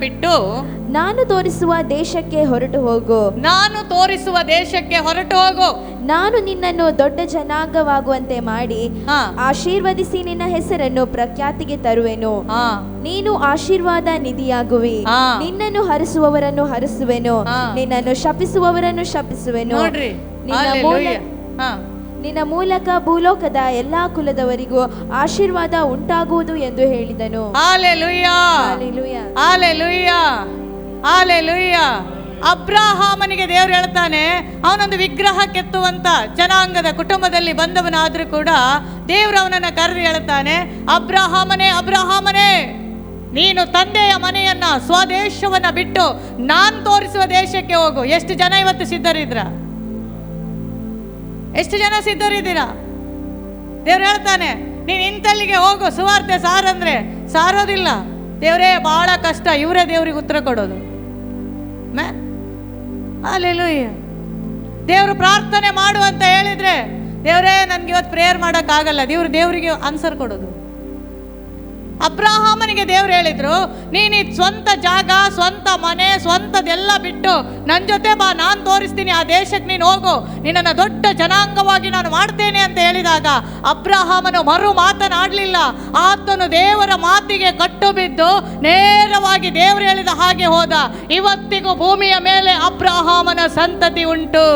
ಬಿಟ್ಟು ನಾನು ತೋರಿಸುವ ದೇಶಕ್ಕೆ ಹೊರಟು ಹೋಗು. ನಾನು ನಿನ್ನನ್ನು ದೊಡ್ಡ ಜನಾಂಗವಾಗುವಂತೆ ಮಾಡಿ ಆಶೀರ್ವದಿಸಿ ನಿನ್ನ ಹೆಸರನ್ನು ಪ್ರಖ್ಯಾತಿಗೆ ತರುವೆನು. ನೀನು ಆಶೀರ್ವಾದ ನಿಧಿಯಾಗುವಿ. ನಿನ್ನನ್ನು ಹರಿಸುವವರನ್ನು ಹರಿಸುವೆನು, ನಿನ್ನನ್ನು ಶಪಿಸುವವರನ್ನು ಶಪಿಸುವೆನು. ನಿನ್ನ ಮೂಲಕ ಭೂಲೋಕದ ಎಲ್ಲಾ ಕುಲದವರಿಗೂ ಆಶೀರ್ವಾದ ಉಂಟಾಗುವುದು ಎಂದು ಹೇಳಿದನು. ಹಲ್ಲೆಲೂಯಾ. ಹಲ್ಲೆಲೂಯಾ. ಹಲ್ಲೆಲೂಯಾ. ಅಬ್ರಹಾಮನಿಗೆ ದೇವರು ಹೇಳ್ತಾನೆ, ಅವನೊಂದು ವಿಗ್ರಹ ಕೆತ್ತುವಂತ ಜನಾಂಗದ ಕುಟುಂಬದಲ್ಲಿ ಬಂದವನಾದ್ರೂ ಕೂಡ ದೇವರು ಅವನನ್ನ ಕರೆದು ಹೇಳ್ತಾನೆ, ಅಬ್ರಹಾಮನೇ, ನೀನು ತಂದೆಯ ಮನೆಯನ್ನ ಸ್ವದೇಶವನ್ನ ಬಿಟ್ಟು ನಾನು ತೋರಿಸುವ ದೇಶಕ್ಕೆ ಹೋಗು. ಎಷ್ಟು ಜನ ಇವತ್ತು ಸಿದ್ಧರಿದ್ದೀರಾ? ದೇವ್ರು ಹೇಳ್ತಾನೆ, ನೀನು ಇಂತಲ್ಲಿಗೆ ಹೋಗು, ಸುವಾರ್ತೆ ಸಾರಂದ್ರೆ ಸಾರೋದಿಲ್ಲ. ದೇವರೇ ಬಹಳ ಕಷ್ಟ, ಇವರೇ ದೇವ್ರಿಗೆ ಉತ್ತರ ಕೊಡೋದು. ಹಲ್ಲೆಲೂಯಾ. ದೇವರು ಪ್ರಾರ್ಥನೆ ಮಾಡು ಅಂತ ಹೇಳಿದ್ರೆ, ದೇವರೇ ನನ್ಗೆ ಇವತ್ತು ಪ್ರೇಯರ್ ಮಾಡೋಕ್ಕಾಗಲ್ಲ, ದೇವರಿಗೆ ಆನ್ಸರ್ ಕೊಡೋದು. ಅಬ್ರಹಾಮನಿಗೆ ದೇವ್ರು ಹೇಳಿದ್ರು, ನೀನು ಸ್ವಂತ ಜಾಗ, ಸ್ವಂತ ಮನೆ, ಸ್ವಂತದೆಲ್ಲ ಬಿಟ್ಟು ನನ್ನ ಜೊತೆ ಬಾ, ನಾನು ತೋರಿಸ್ತೀನಿ, ಆ ದೇಶಕ್ಕೆ ನೀನು ಹೋಗು, ನಿನ್ನನ್ನು ದೊಡ್ಡ ಜನಾಂಗವಾಗಿ ನಾನು ಮಾಡ್ತೇನೆ ಅಂತ ಹೇಳಿದಾಗ ಅಬ್ರಹಾಮನು ಮರು ಮಾತನಾಡಲಿಲ್ಲ. ಆತನು ದೇವರ ಮಾತಿಗೆ ಕಟ್ಟು ಬಿದ್ದು ನೇರವಾಗಿ ದೇವರು ಹೇಳಿದ ಹಾಗೆ ಹೋದ. ಇವತ್ತಿಗೂ ಭೂಮಿಯ ಮೇಲೆ ಅಬ್ರಹಾಮನ ಸಂತತಿ ಉಂಟು.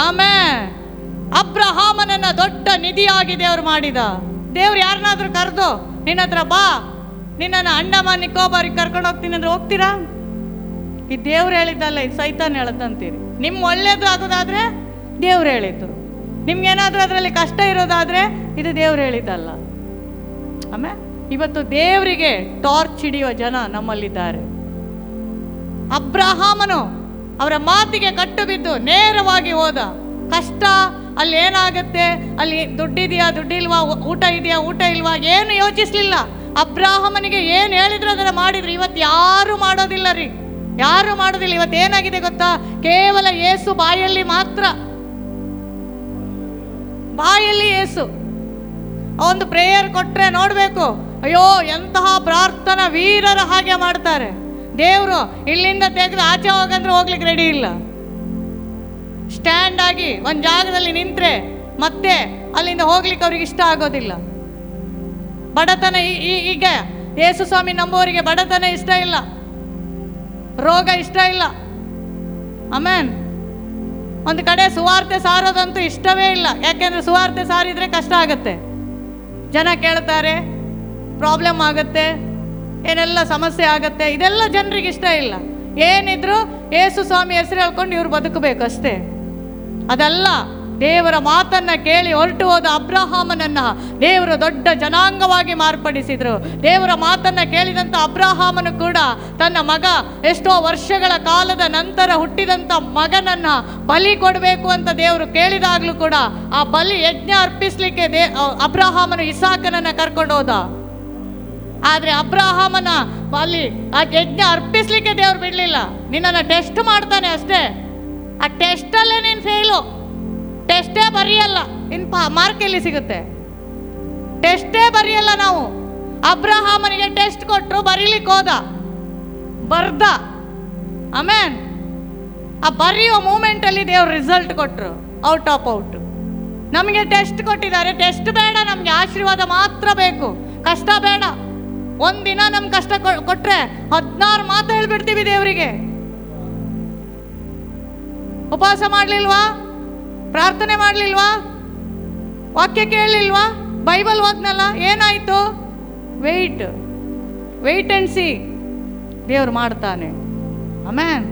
ಆಮೆನ್. ಅಬ್ರಹಾಮನನ್ನ ದೊಡ್ಡ ನಿಧಿಯಾಗಿ ದೇವರು ಮಾಡಿದ. ದೇವ್ರು ಯಾರನ್ನಾದ್ರೂ ಕರೆದು ನಿನ್ನ ಹತ್ರ ಬಾ, ನಿನ್ನನ್ನು ಅಂಡಮಾನ್ ನಿಕೋಬಾರಿಗೆ ಕರ್ಕೊಂಡು ಹೋಗ್ತೀನಿ ಅಂದ್ರೆ ಹೋಗ್ತೀರಾ? ಈ ದೇವ್ರು ಹೇಳಿದ್ದಲ್ಲ, ಇದು ಸೈತಾನ್ ಹೇಳದಂತೀರಿ. ನಿಮ್ಗೆ ಒಳ್ಳೇದು ಆಗೋದಾದ್ರೆ ದೇವ್ರು ಹೇಳಿದ್ದು, ನಿಮ್ಗೇನಾದ್ರೂ ಅದರಲ್ಲಿ ಕಷ್ಟ ಇರೋದಾದ್ರೆ ಇದು ದೇವ್ರು ಹೇಳಿದ್ದಲ್ಲ. ಆಮೇಲೆ ಇವತ್ತು ದೇವರಿಗೆ ಟಾರ್ಚ್ ಹಿಡಿಯುವ ಜನ ನಮ್ಮಲ್ಲಿದ್ದಾರೆ. ಅಬ್ರಹಾಮನು ಅವರ ಮಾತಿಗೆ ಕಟ್ಟು ಬಿದ್ದು ನೇರವಾಗಿ ಹೋದ. ಕಷ್ಟ ಅಲ್ಲಿ ಏನಾಗುತ್ತೆ, ಅಲ್ಲಿ ದುಡ್ಡಿದೆಯಾ ದುಡ್ಡಿಲ್ವಾ, ಊಟ ಇದೆಯಾ ಊಟ ಇಲ್ವಾ, ಏನು ಯೋಚಿಸ್ಲಿಲ್ಲ. ಅಬ್ರಹಾಮನಿಗೆ ಏನು ಹೇಳಿದ್ರು ಅದನ್ನು ಮಾಡಿದ್ರು. ಇವತ್ತು ಯಾರು ಮಾಡೋದಿಲ್ಲ ರೀ, ಯಾರು ಮಾಡೋದಿಲ್ಲ. ಇವತ್ತು ಏನಾಗಿದೆ ಗೊತ್ತಾ, ಕೇವಲ ಯೇಸು ಬಾಯಲ್ಲಿ ಮಾತ್ರ, ಬಾಯಲ್ಲಿ ಯೇಸು. ಒಂದು ಪ್ರೇಯರ್ ಕೊಟ್ರೆ ನೋಡ್ಬೇಕು, ಅಯ್ಯೋ ಎಂತಹ ಪ್ರಾರ್ಥನಾ ವೀರರ ಹಾಗೆ ಮಾಡ್ತಾರೆ. ದೇವರು ಇಲ್ಲಿಂದ ತೆಗೆದು ಆಚೆ ಹೋಗಂದ್ರೆ ಹೋಗ್ಲಿಕ್ಕೆ ರೆಡಿ ಇಲ್ಲ. ಸ್ಟ್ಯಾಂಡ್ ಆಗಿ ಒಂದು ಜಾಗದಲ್ಲಿ ನಿಂತ್ರೆ ಮತ್ತೆ ಅಲ್ಲಿಂದ ಹೋಗ್ಲಿಕ್ಕೆ ಅವ್ರಿಗೆ ಇಷ್ಟ ಆಗೋದಿಲ್ಲ. ಬಡತನ, ಈಗ ಯೇಸು ಸ್ವಾಮಿ ನಂಬುವವರಿಗೆ ಬಡತನ ಇಷ್ಟ ಇಲ್ಲ, ರೋಗ ಇಷ್ಟ ಇಲ್ಲ. ಆಮೇನ್. ಒಂದು ಕಡೆ ಸುವಾರ್ತೆ ಸಾರೋದಂತೂ ಇಷ್ಟವೇ ಇಲ್ಲ. ಯಾಕೆಂದ್ರೆ ಸುವಾರ್ತೆ ಸಾರಿದ್ರೆ ಕಷ್ಟ ಆಗುತ್ತೆ, ಜನ ಕೇಳ್ತಾರೆ, ಪ್ರಾಬ್ಲಮ್ ಆಗುತ್ತೆ, ಏನೆಲ್ಲ ಸಮಸ್ಯೆ ಆಗುತ್ತೆ. ಇದೆಲ್ಲ ಜನರಿಗೆ ಇಷ್ಟ ಇಲ್ಲ. ಏನಿದ್ರು ಯೇಸು ಸ್ವಾಮಿ ಹೆಸರು ಹೇಳ್ಕೊಂಡು ಇವ್ರು ಬದುಕಬೇಕು ಅಷ್ಟೇ. ಅದಲ್ಲ, ದೇವರ ಮಾತನ್ನ ಕೇಳಿ ಹೊರಟು ಹೋದ ಅಬ್ರಹಾಮನನ್ನ ದೇವರು ದೊಡ್ಡ ಜನಾಂಗವಾಗಿ ಮಾರ್ಪಡಿಸಿದ್ರು. ದೇವರ ಮಾತನ್ನ ಕೇಳಿದಂಥ ಅಬ್ರಹಾಮನು ಕೂಡ ತನ್ನ ಮಗ, ಎಷ್ಟೋ ವರ್ಷಗಳ ಕಾಲದ ನಂತರ ಹುಟ್ಟಿದಂಥ ಮಗನನ್ನ ಬಲಿ ಕೊಡಬೇಕು ಅಂತ ದೇವರು ಕೇಳಿದಾಗ್ಲೂ ಕೂಡ ಆ ಬಲಿ ಯಜ್ಞ ಅರ್ಪಿಸ್ಲಿಕ್ಕೆ ಅಬ್ರಹಾಮನು ಇಸಾಕನನ್ನ ಕರ್ಕೊಂಡು ಹೋದ. ಆದ್ರೆ ಅಬ್ರಹಾಮನ ಅಲ್ಲಿ ಆ ಯಜ್ಞ ಅರ್ಪಿಸ್ಲಿಕ್ಕೆ ದೇವ್ರು ಬಿಡ್ಲಿಲ್ಲ. ನಿನ್ನನ್ನು ಟೆಸ್ಟ್ ಮಾಡ್ತಾನೆ ಅಷ್ಟೇ. ಆ ಟೆಸ್ಟಲ್ಲೇ ನೀನು ಫೇಲು, ಟೆಸ್ಟೇ ಬರೆಯಲ್ಲ, ಮಾರ್ಕ್ ಎಲ್ಲಿ ಸಿಗುತ್ತೆ? ಟೆಸ್ಟೇ ಬರೆಯಲ್ಲ ನಾವು. ಅಬ್ರಹಾಮನಿಗೆ ಟೆಸ್ಟ್ ಕೊಟ್ಟರು, ಬರೀಲಿಕ್ಕೆ ಹೋದ, ಬರ್ದ. ಆಮೇನ್. ಆ ಬರೆಯೋ ಮೂಮೆಂಟಲ್ಲಿ ದೇವ್ರು ರಿಸಲ್ಟ್ ಕೊಟ್ಟರು, ಔಟ್ ಆಫ್ ಔಟ್. ನಮಗೆ ಟೆಸ್ಟ್ ಕೊಟ್ಟಿದ್ದಾರೆ, ಟೆಸ್ಟ್ ಬೇಡ, ನಮಗೆ ಆಶೀರ್ವಾದ ಮಾತ್ರ ಬೇಕು, ಕಷ್ಟ ಬೇಡ. ಒಂದಿನ ನಮ್ಗೆ ಕಷ್ಟ ಕೊಟ್ರೆ 16 ಮಾತು ಹೇಳ್ಬಿಡ್ತೀವಿ ದೇವರಿಗೆ. ಉಪವಾಸ ಮಾಡ್ಲಿಲ್ವಾ, ಪ್ರಾರ್ಥನೆ ಮಾಡ್ಲಿಲ್ವಾ, ವಾಕ್ಯ ಕೇಳಲಿಲ್ವಾ, ಬೈಬಲ್ ಓದ್ನಲ್ಲ, ಏನಾಯ್ತು? Wait and see. ದೇವರು ಮಾಡ್ತಾನೆ. ಆಮೇನ್.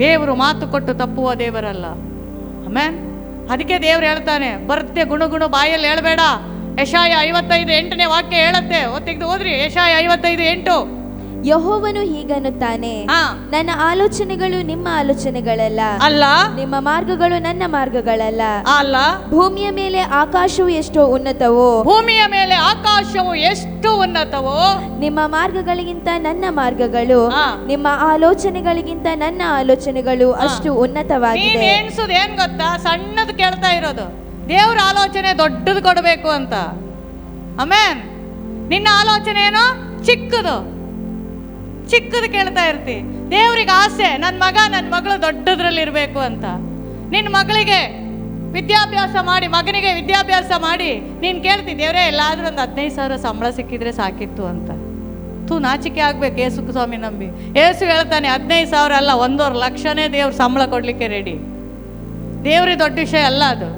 ದೇವರು ಮಾತು ಕೊಟ್ಟು ತಪ್ಪುವ ದೇವರಲ್ಲ. ಆಮೇನ್. ಅದಕ್ಕೆ ದೇವ್ರು ಹೇಳ್ತಾನೆ, ಬರ್ತೆ ಗುಣಗುಣ ಬಾಯಲ್ಲಿ ಹೇಳ್ಬೇಡ. ಯೆಶಾಯ 55:8 ವಾಕ್ಯ ಹೇಳುತ್ತೆ, ತೆಗೆದು ಓದ್ರಿ. ಯೆಶಾಯ 55:8. ಯೆಹೋವನು ಹೀಗನ್ನುತ್ತಾನೆ, ನನ್ನ ಆಲೋಚನೆಗಳು ನಿಮ್ಮ ಆಲೋಚನೆಗಳಲ್ಲ, ಅಲ್ಲ, ನಿಮ್ಮ ಮಾರ್ಗಗಳು ನನ್ನ ಮಾರ್ಗಗಳಲ್ಲ, ಅಲ್ಲ. ಭೂಮಿಯ ಮೇಲೆ ಆಕಾಶವು ಎಷ್ಟೋ ಉನ್ನತವೋ, ಭೂಮಿಯ ಮೇಲೆ ಆಕಾಶವು ಎಷ್ಟು ಉನ್ನತವೋ, ನಿಮ್ಮ ಮಾರ್ಗಗಳಿಗಿಂತ ನನ್ನ ಮಾರ್ಗಗಳು, ನಿಮ್ಮ ಆಲೋಚನೆಗಳಿಗಿಂತ ನನ್ನ ಆಲೋಚನೆಗಳು ಅಷ್ಟು ಉನ್ನತವಾಗಿದೆ. ಎಣಿಸೋದು ಏನ್ ಗೊತ್ತಾ, ಸಣ್ಣದು ಕೇಳ್ತಾ ಇರೋದು, ದೇವ್ರ ಆಲೋಚನೆ ದೊಡ್ಡದು ಕೊಡಬೇಕು ಅಂತ. ಆಮೇನ್. ನಿನ್ನ ಆಲೋಚನೆ ಏನೋ ಚಿಕ್ಕದು ಕೇಳ್ತಾ ಇರ್ತಿ. ದೇವ್ರಿಗೆ ಆಸೆ, ನನ್ನ ಮಗ ನನ್ನ ಮಗಳು ದೊಡ್ಡದ್ರಲ್ಲಿ ಇರಬೇಕು ಅಂತ. ನಿನ್ನ ಮಗಳಿಗೆ ವಿದ್ಯಾಭ್ಯಾಸ ಮಾಡಿ, ಮಗನಿಗೆ ವಿದ್ಯಾಭ್ಯಾಸ ಮಾಡಿ ನೀನು ಕೇಳ್ತಿ, ದೇವ್ರೇ ಎಲ್ಲಾದ್ರೂ ಒಂದು 15,000 ಸಂಬಳ ಸಿಕ್ಕಿದ್ರೆ ಸಾಕಿತ್ತು ಅಂತ. ನಾಚಿಕೆ ಆಗ್ಬೇಕು ಯೇಸು ಸ್ವಾಮಿ ನಂಬಿ. ಯೇಸು ಹೇಳ್ತಾನೆ, 15,000 ಅಲ್ಲ, 1.5 ಲಕ್ಷನೇ ದೇವ್ರ ಸಂಬಳ ಕೊಡ್ಲಿಕ್ಕೆ ರೆಡಿ. ದೇವ್ರಿಗೆ ದೊಡ್ಡ ವಿಷಯ ಅಲ್ಲ ಅದು,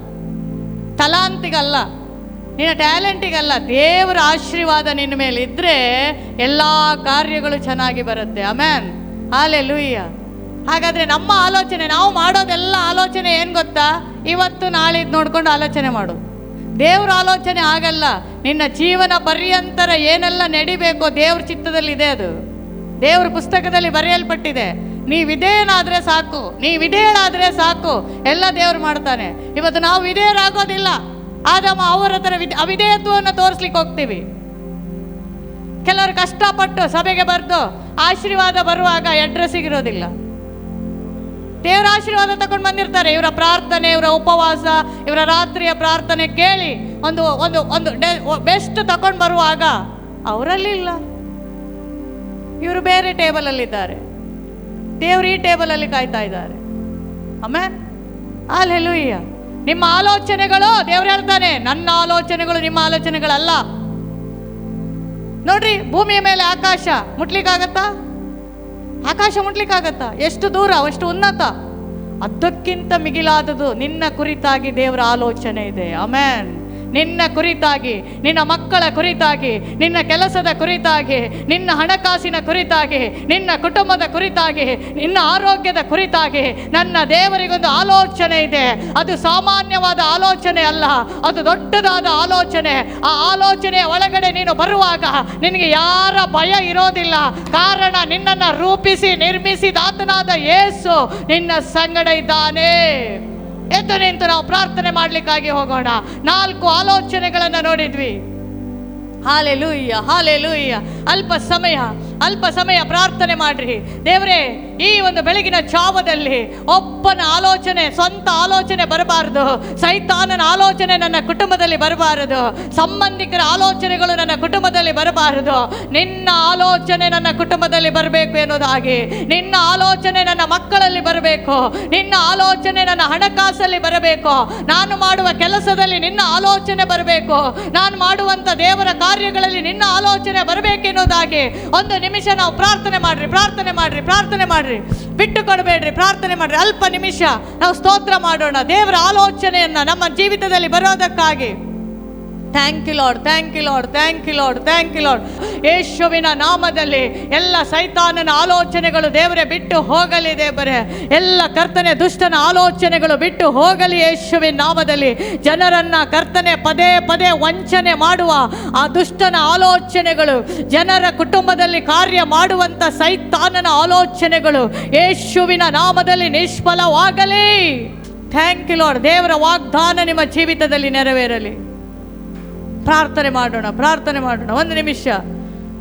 ತಲಾಂತಿಗಲ್ಲ, ನಿನ್ನ ಟ್ಯಾಲೆಂಟಿಗಲ್ಲ. ದೇವರ ಆಶೀರ್ವಾದ ನಿನ್ನ ಮೇಲೆ ಇದ್ರೆ ಎಲ್ಲ ಕಾರ್ಯಗಳು ಚೆನ್ನಾಗಿ ಬರುತ್ತೆ. ಆಮೆನ್. ಹಲ್ಲೆಲೂಯಾ. ಹಾಗಾದ್ರೆ ನಮ್ಮ ಆಲೋಚನೆ, ನಾವು ಮಾಡೋದೆಲ್ಲ ಆಲೋಚನೆ ಏನು ಗೊತ್ತಾ, ಇವತ್ತು ನಾಳೆ ನೋಡ್ಕೊಂಡು ಆಲೋಚನೆ ಮಾಡು. ದೇವ್ರ ಆಲೋಚನೆ ಆಗಲ್ಲ. ನಿನ್ನ ಜೀವನ ಪರ್ಯಂತರ ಏನೆಲ್ಲ ನಡಿಬೇಕೋ ದೇವ್ರ ಚಿತ್ತದಲ್ಲಿ ಇದೆ, ಅದು ದೇವ್ರ ಪುಸ್ತಕದಲ್ಲಿ ಬರೆಯಲ್ಪಟ್ಟಿದೆ. ನೀ ವಿಧೇಯನಾದ್ರೆ ಸಾಕು, ನೀ ವಿಧೇಯಳಾದ್ರೆ ಸಾಕು, ಎಲ್ಲ ದೇವ್ರು ಮಾಡ್ತಾನೆ. ಇವತ್ತು ನಾವು ವಿಧೇಯರಾಗೋದಿಲ್ಲ. ಆದಮ ಅವರ ಹತ್ರ ಅವಿಧೇಯತ್ವವನ್ನು ತೋರಿಸ್ಲಿಕ್ಕೆ ಹೋಗ್ತೀವಿ. ಕೆಲವರು ಕಷ್ಟಪಟ್ಟು ಸಭೆಗೆ ಬರೆದು ಆಶೀರ್ವಾದ ಬರುವಾಗ ಅಡ್ರೆಸ್ ಸಿಗಿರೋದಿಲ್ಲ. ದೇವರ ಆಶೀರ್ವಾದ ತಗೊಂಡು ಬಂದಿರ್ತಾರೆ. ಇವರ ಪ್ರಾರ್ಥನೆ, ಇವರ ಉಪವಾಸ, ಇವರ ರಾತ್ರಿಯ ಪ್ರಾರ್ಥನೆ ಕೇಳಿ ಒಂದು ಒಂದು ಒಂದು ಬೆಸ್ಟ್ ತಗೊಂಡು ಬರುವಾಗ ಅವರಲ್ಲಿ ಇಲ್ಲ. ಇವರು ಬೇರೆ ಟೇಬಲಲ್ಲಿದ್ದಾರೆ, ದೇವರು ಈ ಟೇಬಲಲ್ಲಿ ಕಾಯ್ತಾ ಇದ್ದಾರೆ. Amen, hallelujah. ನಿಮ್ಮ ಆಲೋಚನೆಗಳು, ದೇವರು ಹೇಳ್ತಾನೆ, ನನ್ನ ಆಲೋಚನೆಗಳು ನಿಮ್ಮ ಆಲೋಚನೆಗಳಲ್ಲ. ನೋಡ್ರಿ, ಭೂಮಿಯ ಮೇಲೆ ಆಕಾಶ ಮುಟ್ಲಿಕ್ಕಾಗತ್ತಾ? ಆಕಾಶ ಮುಟ್ಲಿಕ್ಕಾಗತ್ತಾ? ಎಷ್ಟು ದೂರ, ಅಷ್ಟು ಉನ್ನತ. ಅದಕ್ಕಿಂತ ಮಿಗಿಲಾದದು ನಿನ್ನ ಕುರಿತಾಗಿ ದೇವರ ಆಲೋಚನೆ ಇದೆ. ಆಮೆನ್. ನಿನ್ನ ಕುರಿತಾಗಿ, ನಿನ್ನ ಮಕ್ಕಳ ಕುರಿತಾಗಿ, ನಿನ್ನ ಕೆಲಸದ ಕುರಿತಾಗಿ, ನಿನ್ನ ಹಣಕಾಸಿನ ಕುರಿತಾಗಿ, ನಿನ್ನ ಕುಟುಂಬದ ಕುರಿತಾಗಿ, ನಿನ್ನ ಆರೋಗ್ಯದ ಕುರಿತಾಗಿ ನನ್ನ ದೇವರಿಗೊಂದು ಆಲೋಚನೆ ಇದೆ. ಅದು ಸಾಮಾನ್ಯವಾದ ಆಲೋಚನೆ ಅಲ್ಲ, ಅದು ದೊಡ್ಡದಾದ ಆಲೋಚನೆ. ಆ ಆಲೋಚನೆಯ ಒಳಗಡೆ ನೀನು ಬರುವಾಗ ನಿನಗೆ ಯಾರ ಭಯ ಇರೋದಿಲ್ಲ. ಕಾರಣ, ನಿನ್ನನ್ನು ರೂಪಿಸಿ ನಿರ್ಮಿಸಿದ ಆತನಾದ ಯೇಸು ನಿನ್ನ ಸಂಗಡ ಇದ್ದಾನೆ. ಎದ್ದು ನಿಂತು ನಾವು ಪ್ರಾರ್ಥನೆ ಮಾಡ್ಲಿಕ್ಕಾಗಿ ಹೋಗೋಣ. 4 ಆಲೋಚನೆಗಳನ್ನು ನೋಡಿದ್ವಿ. Hallelujah, hallelujah. ಅಲ್ಪ ಸಮಯ ಪ್ರಾರ್ಥನೆ ಮಾಡ್ರಿ. ದೇವರೇ, ಈ ಒಂದು ಬೆಳಗಿನ ಜಾವದಲ್ಲಿ ಒಬ್ಬನ ಆಲೋಚನೆ, ಸ್ವಂತ ಆಲೋಚನೆ ಬರಬಾರದು. ಸೈತಾನನ ಆಲೋಚನೆ ನನ್ನ ಕುಟುಂಬದಲ್ಲಿ ಬರಬಾರದು. ಸಂಬಂಧಿಕರ ಆಲೋಚನೆಗಳು ನನ್ನ ಕುಟುಂಬದಲ್ಲಿ ಬರಬಾರದು. ನಿನ್ನ ಆಲೋಚನೆ ನನ್ನ ಕುಟುಂಬದಲ್ಲಿ ಬರಬೇಕು ಎನ್ನುವುದಾಗಿ, ನಿನ್ನ ಆಲೋಚನೆ ನನ್ನ ಮಕ್ಕಳಲ್ಲಿ ಬರಬೇಕು, ನಿನ್ನ ಆಲೋಚನೆ ನನ್ನ ಹಣಕಾಸಲ್ಲಿ ಬರಬೇಕು, ನಾನು ಮಾಡುವ ಕೆಲಸದಲ್ಲಿ ನಿನ್ನ ಆಲೋಚನೆ ಬರಬೇಕು, ನಾನು ಮಾಡುವಂತ ದೇವರ ಕಾರ್ಯಗಳಲ್ಲಿ ನಿನ್ನ ಆಲೋಚನೆ ಬರಬೇಕೆನ್ನುವುದಾಗಿ ಒಂದು ನಿಮಿಷ ನಾವು ಪ್ರಾರ್ಥನೆ ಮಾಡ್ರಿ. ಬಿಟ್ಟು ಕೊಡಬೇಡ್ರಿ, ಪ್ರಾರ್ಥನೆ ಮಾಡ್ರಿ. ಅಲ್ಪ ನಿಮಿಷ ನಾವು ಸ್ತೋತ್ರ ಮಾಡೋಣ ದೇವರ ಆಲೋಚನೆಯನ್ನ ನಮ್ಮ ಜೀವಿತದಲ್ಲಿ ಬರೋದಕ್ಕಾಗಿ. Thank you lord, thank you lord, thank you lord, thank you lord. ಯೇಸುವಿನ ನಾಮದಲ್ಲಿ ಎಲ್ಲ ಸೈತಾನನ ಆಲೋಚನೆಗಳು ದೇವರೇ ಬಿಟ್ಟು ಹೋಗಲಿ. ದೇವರೇ, ಎಲ್ಲ ಕರ್ತನೆ ದುಷ್ಟನ ಆಲೋಚನೆಗಳು ಬಿಟ್ಟು ಹೋಗಲಿ ಯೇಸುವಿನ ನಾಮದಲ್ಲಿ. ಜನರನ್ನ ಕರ್ತನೆ ಪದೇ ಪದೇ ವಂಚನೆ ಮಾಡುವ ಆ ದುಷ್ಟನ ಆಲೋಚನೆಗಳು, ಜನರ ಕುಟುಂಬದಲ್ಲಿ ಕಾರ್ಯ ಮಾಡುವಂತ ಸೈತಾನನ ಆಲೋಚನೆಗಳು ಯೇಸುವಿನ ನಾಮದಲ್ಲಿ ನಿಷ್ಫಲವಾಗಲಿ. Thank you lord. ದೇವರ ವಾಗ್ದಾನ ನಿಮ್ಮ ಜೀವಿತದಲ್ಲಿ ನೆರವೇರಲಿ. ಪ್ರಾರ್ಥನೆ ಮಾಡೋಣ. ಒಂದು ನಿಮಿಷ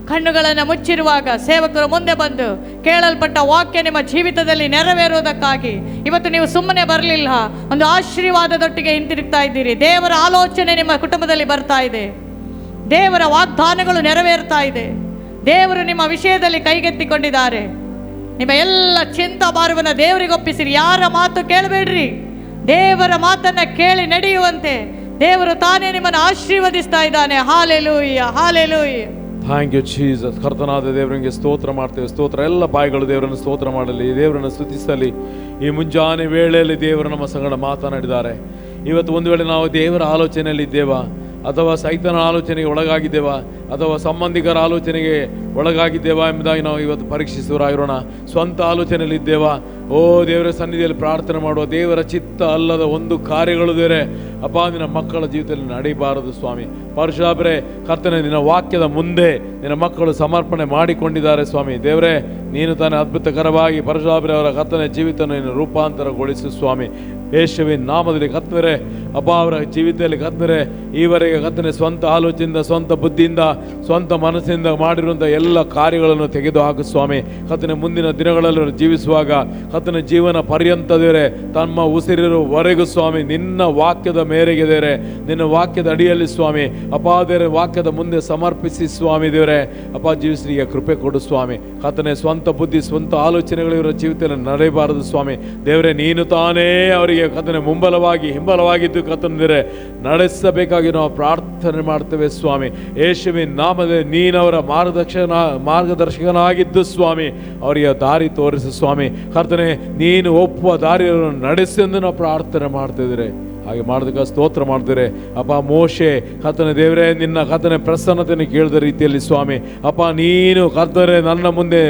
ಕಣ್ಣುಗಳನ್ನು ಮುಚ್ಚಿರುವಾಗ ಸೇವಕರು ಮುಂದೆ ಬಂದು ಕೇಳಲ್ಪಟ್ಟ ವಾಕ್ಯ ನಿಮ್ಮ ಜೀವಿತದಲ್ಲಿ ನೆರವೇರುವುದಕ್ಕಾಗಿ ಇವತ್ತು ನೀವು ಸುಮ್ಮನೆ ಬರಲಿಲ್ಲ, ಒಂದು ಆಶೀರ್ವಾದದೊಟ್ಟಿಗೆ ಹಿಂತಿರುಗ್ತಾ ಇದ್ದೀರಿ. ದೇವರ ಆಲೋಚನೆ ನಿಮ್ಮ ಕುಟುಂಬದಲ್ಲಿ ಬರ್ತಾ ಇದೆ, ದೇವರ ವಾಗ್ದಾನಗಳು ನೆರವೇರ್ತಾ ಇದೆ, ದೇವರು ನಿಮ್ಮ ವಿಷಯದಲ್ಲಿ ಕೈಗೆತ್ತಿಕೊಂಡಿದ್ದಾರೆ. ನಿಮ್ಮ ಎಲ್ಲ ಚಿಂತಾ ಭಾರವನ್ನು ದೇವರಿಗೆ ಒಪ್ಪಿಸಿರಿ. ಯಾರ ಮಾತು ಕೇಳಬೇಡ್ರಿ, ದೇವರ ಮಾತನ್ನ ಕೇಳಿ ನಡೆಯುವಂತೆ ದೇವರು ತಾನೇ ನಿಮ್ಮನ್ನು ಆಶೀರ್ವದಿಸ್ತಾ ಇದ್ದಾನೆ. Hallelujah, hallelujah. Thank you Jesus. ಕರ್ತನಾದ ದೇವರಿಗೆ ಸ್ತೋತ್ರ ಮಾಡ್ತೇವೆ. ಸ್ತೋತ್ರ. ಎಲ್ಲ ಬಾಯಿಗಳು ದೇವರನ್ನು ಸ್ತೋತ್ರ ಮಾಡಲಿ, ದೇವರನ್ನು ಸ್ತುತಿಸಲಿ. ಈ ಮುಂಜಾನೆ ವೇಳೆಯಲ್ಲಿ ದೇವರು ನಮ್ಮ ಸಂಗಡ ಮಾತನಾಡಿದ್ದಾರೆ. ಇವತ್ತು ಒಂದು ವೇಳೆ ನಾವು ದೇವರ ಆಲೋಚನೆಯಲ್ಲಿ ಇದ್ದೇವಾ, ಅಥವಾ ಸೈತನ ಆಲೋಚನೆಗೆ ಒಳಗಾಗಿದ್ದೇವಾ, ಅಥವಾ ಸಂಬಂಧಿಕರ ಆಲೋಚನೆಗೆ ಒಳಗಾಗಿದ್ದೇವಾ ಎಂಬುದಾಗಿ ನಾವು ಇವತ್ತು ಪರೀಕ್ಷಿಸುವರಾಗಿರೋಣ. ಸ್ವಂತ ಆಲೋಚನೆಯಲ್ಲಿ ಇದ್ದೇವಾ? ಓ ದೇವರ ಸನ್ನಿಧಿಯಲ್ಲಿ ಪ್ರಾರ್ಥನೆ ಮಾಡುವ. ದೇವರ ಚಿತ್ತ ಅಲ್ಲದ ಒಂದು ಕಾರ್ಯಗಳು ದೇವರೇ ಅಪ್ಪ ನಿನ್ನ ಮಕ್ಕಳ ಜೀವಿತದಲ್ಲಿ ನಡೆಯಬಾರದು ಸ್ವಾಮಿ. ಪರಶುರಾಮರೇ, ಕರ್ತನೆ ನಿನ್ನ ವಾಕ್ಯದ ಮುಂದೆ ನಿನ್ನ ಮಕ್ಕಳು ಸಮರ್ಪಣೆ ಮಾಡಿಕೊಂಡಿದ್ದಾರೆ ಸ್ವಾಮಿ. ದೇವರೇ, ನೀನು ತಾನೇ ಅದ್ಭುತಕರವಾಗಿ ಪರಶುರಾಮರೇ ಅವರ ಕರ್ತನೆ ಜೀವಿತ ನೀನು ರೂಪಾಂತರಗೊಳಿಸು ಸ್ವಾಮಿ. ಯೇಸುವಿನ ನಾಮದಲ್ಲಿ ಕರ್ತನೆ ಅಪ್ಪ ಅವರ ಜೀವಿತದಲ್ಲಿ ಕರ್ತನೆ ಈವರೆಗೆ ಕರ್ತನೆ ಸ್ವಂತ ಆಲೋಚನೆಯಿಂದ, ಸ್ವಂತ ಬುದ್ಧಿಯಿಂದ, ಸ್ವಂತ ಮನಸ್ಸಿನಿಂದ ಮಾಡಿರುವಂಥ ಎಲ್ಲ ಕಾರ್ಯಗಳನ್ನು ತೆಗೆದು ಹಾಕು ಸ್ವಾಮಿ. ಕರ್ತನೆ ಮುಂದಿನ ದಿನಗಳಲ್ಲಿ ಜೀವಿಸುವಾಗ ಕರ್ತನೆ ಜೀವನ ಪರ್ಯಂತ ದೇವರೇ ತಮ್ಮ ಉಸಿರಿರುವವರೆಗೂ ಸ್ವಾಮಿ ನಿನ್ನ ವಾಕ್ಯದ ಮೇರೆಗೆ ದೇವರೇ, ನಿನ್ನ ವಾಕ್ಯದ ಅಡಿಯಲ್ಲಿ ಸ್ವಾಮಿ ಅಪ್ಪ ದೇವರೇ ವಾಕ್ಯದ ಮುಂದೆ ಸಮರ್ಪಿಸಿ ಸ್ವಾಮಿ ದೇವರೇ ಅಪ್ಪ ಜೀವಿಸಲಿಕ್ಕೆ ಕೃಪೆ ಕೊಡು ಸ್ವಾಮಿ. ಕರ್ತನೆ ಸ್ವಂತ ಬುದ್ಧಿ, ಸ್ವಂತ ಆಲೋಚನೆಗಳು ಇವರ ಜೀವಿತದಲ್ಲಿ ನಡೆಯಬಾರದು ಸ್ವಾಮಿ. ದೇವರೇ, ನೀನು ತಾನೇ ಅವರಿಗೆ ಕರ್ತನೆ ಮುಂಬಲವಾಗಿ ಹಿಂಬಲವಾಗಿದ್ದು ಕರ್ತನೆ ನಡೆಸಬೇಕಾಗಿ ನಾವು ಪ್ರಾರ್ಥನೆ ಮಾಡ್ತೇವೆ ಸ್ವಾಮಿ. ಯೇಸುವಿನ ನಾಮದಲ್ಲಿ ನೀನವರ ಮಾರ್ಗದರ್ಶಕನಾಗಿದ್ದು ಸ್ವಾಮಿ ಅವರಿಗೆ ದಾರಿ ತೋರಿಸು ಸ್ವಾಮಿ. ಕರ್ತನೆ ನೀನು ಒಪ್ಪುವ ದಾರಿಯನ್ನು ನಡೆಸಿ ಎಂದು ನಾವು ಪ್ರಾರ್ಥನೆ ಮಾಡ್ತಿದ್ದೀರಿ. ಹಾಗೆ ಮಾಡೋದಕ್ಕೆ ಸ್ತೋತ್ರ ಮಾಡ್ತಾರೆ ಅಪ್ಪ. ಮೋಶೆ ಕರ್ತನೆ ದೇವರೇ ನಿನ್ನ ಕರ್ತನೆ ಪ್ರಸನ್ನತೆಯನ್ನು ಕೇಳಿದ ರೀತಿಯಲ್ಲಿ ಸ್ವಾಮಿ ಅಪ್ಪ ನೀನು ಕರ್ತನೆ ನನ್ನ ಮುಂದೆ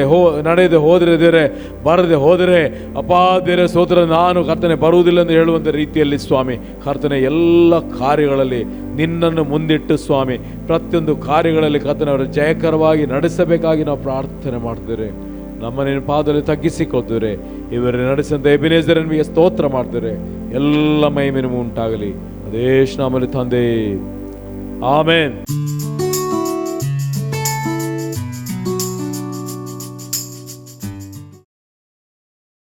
ನಡೆಯದೆ ಹೋದರೆ ದೇವರೇ, ಬರದೆ ಹೋದರೆ ಅಪ್ಪ ದೇವರೇ ಸ್ತೋತ್ರ ನಾನು ಕರ್ತನೆ ಬರುವುದಿಲ್ಲ ಎಂದು ಹೇಳುವಂಥ ರೀತಿಯಲ್ಲಿ ಸ್ವಾಮಿ ಕರ್ತನೆ ಎಲ್ಲ ಕಾರ್ಯಗಳಲ್ಲಿ ನಿನ್ನನ್ನು ಮುಂದಿಟ್ಟು ಸ್ವಾಮಿ ಪ್ರತಿಯೊಂದು ಕಾರ್ಯಗಳಲ್ಲಿ ಕರ್ತನೆ ಅವರು ಜಯಕರವಾಗಿ ನಡೆಸಬೇಕಾಗಿ ನಾವು ಪ್ರಾರ್ಥನೆ ಮಾಡ್ತೇವೆ. ನಮ್ಮ ನಿನ್ನ ಪಾದದಲ್ಲಿ ತಗ್ಗಿಸಿಕೊಳ್ತೇವೆ. ಇವರನ್ನು ನಡೆಸಿದಂಥ ಎಬಿನೇಜರನಿಗೆ ಸ್ತೋತ್ರ ಮಾಡ್ತಾರೆ. ಎಲ್ಲ ಮಹಿಮೆನೂ ಉಂಟಾಗಲಿ. ಅದೇ ನಾಮದಲ್ಲಿ ತಂದೆ, ಆಮೆನ್.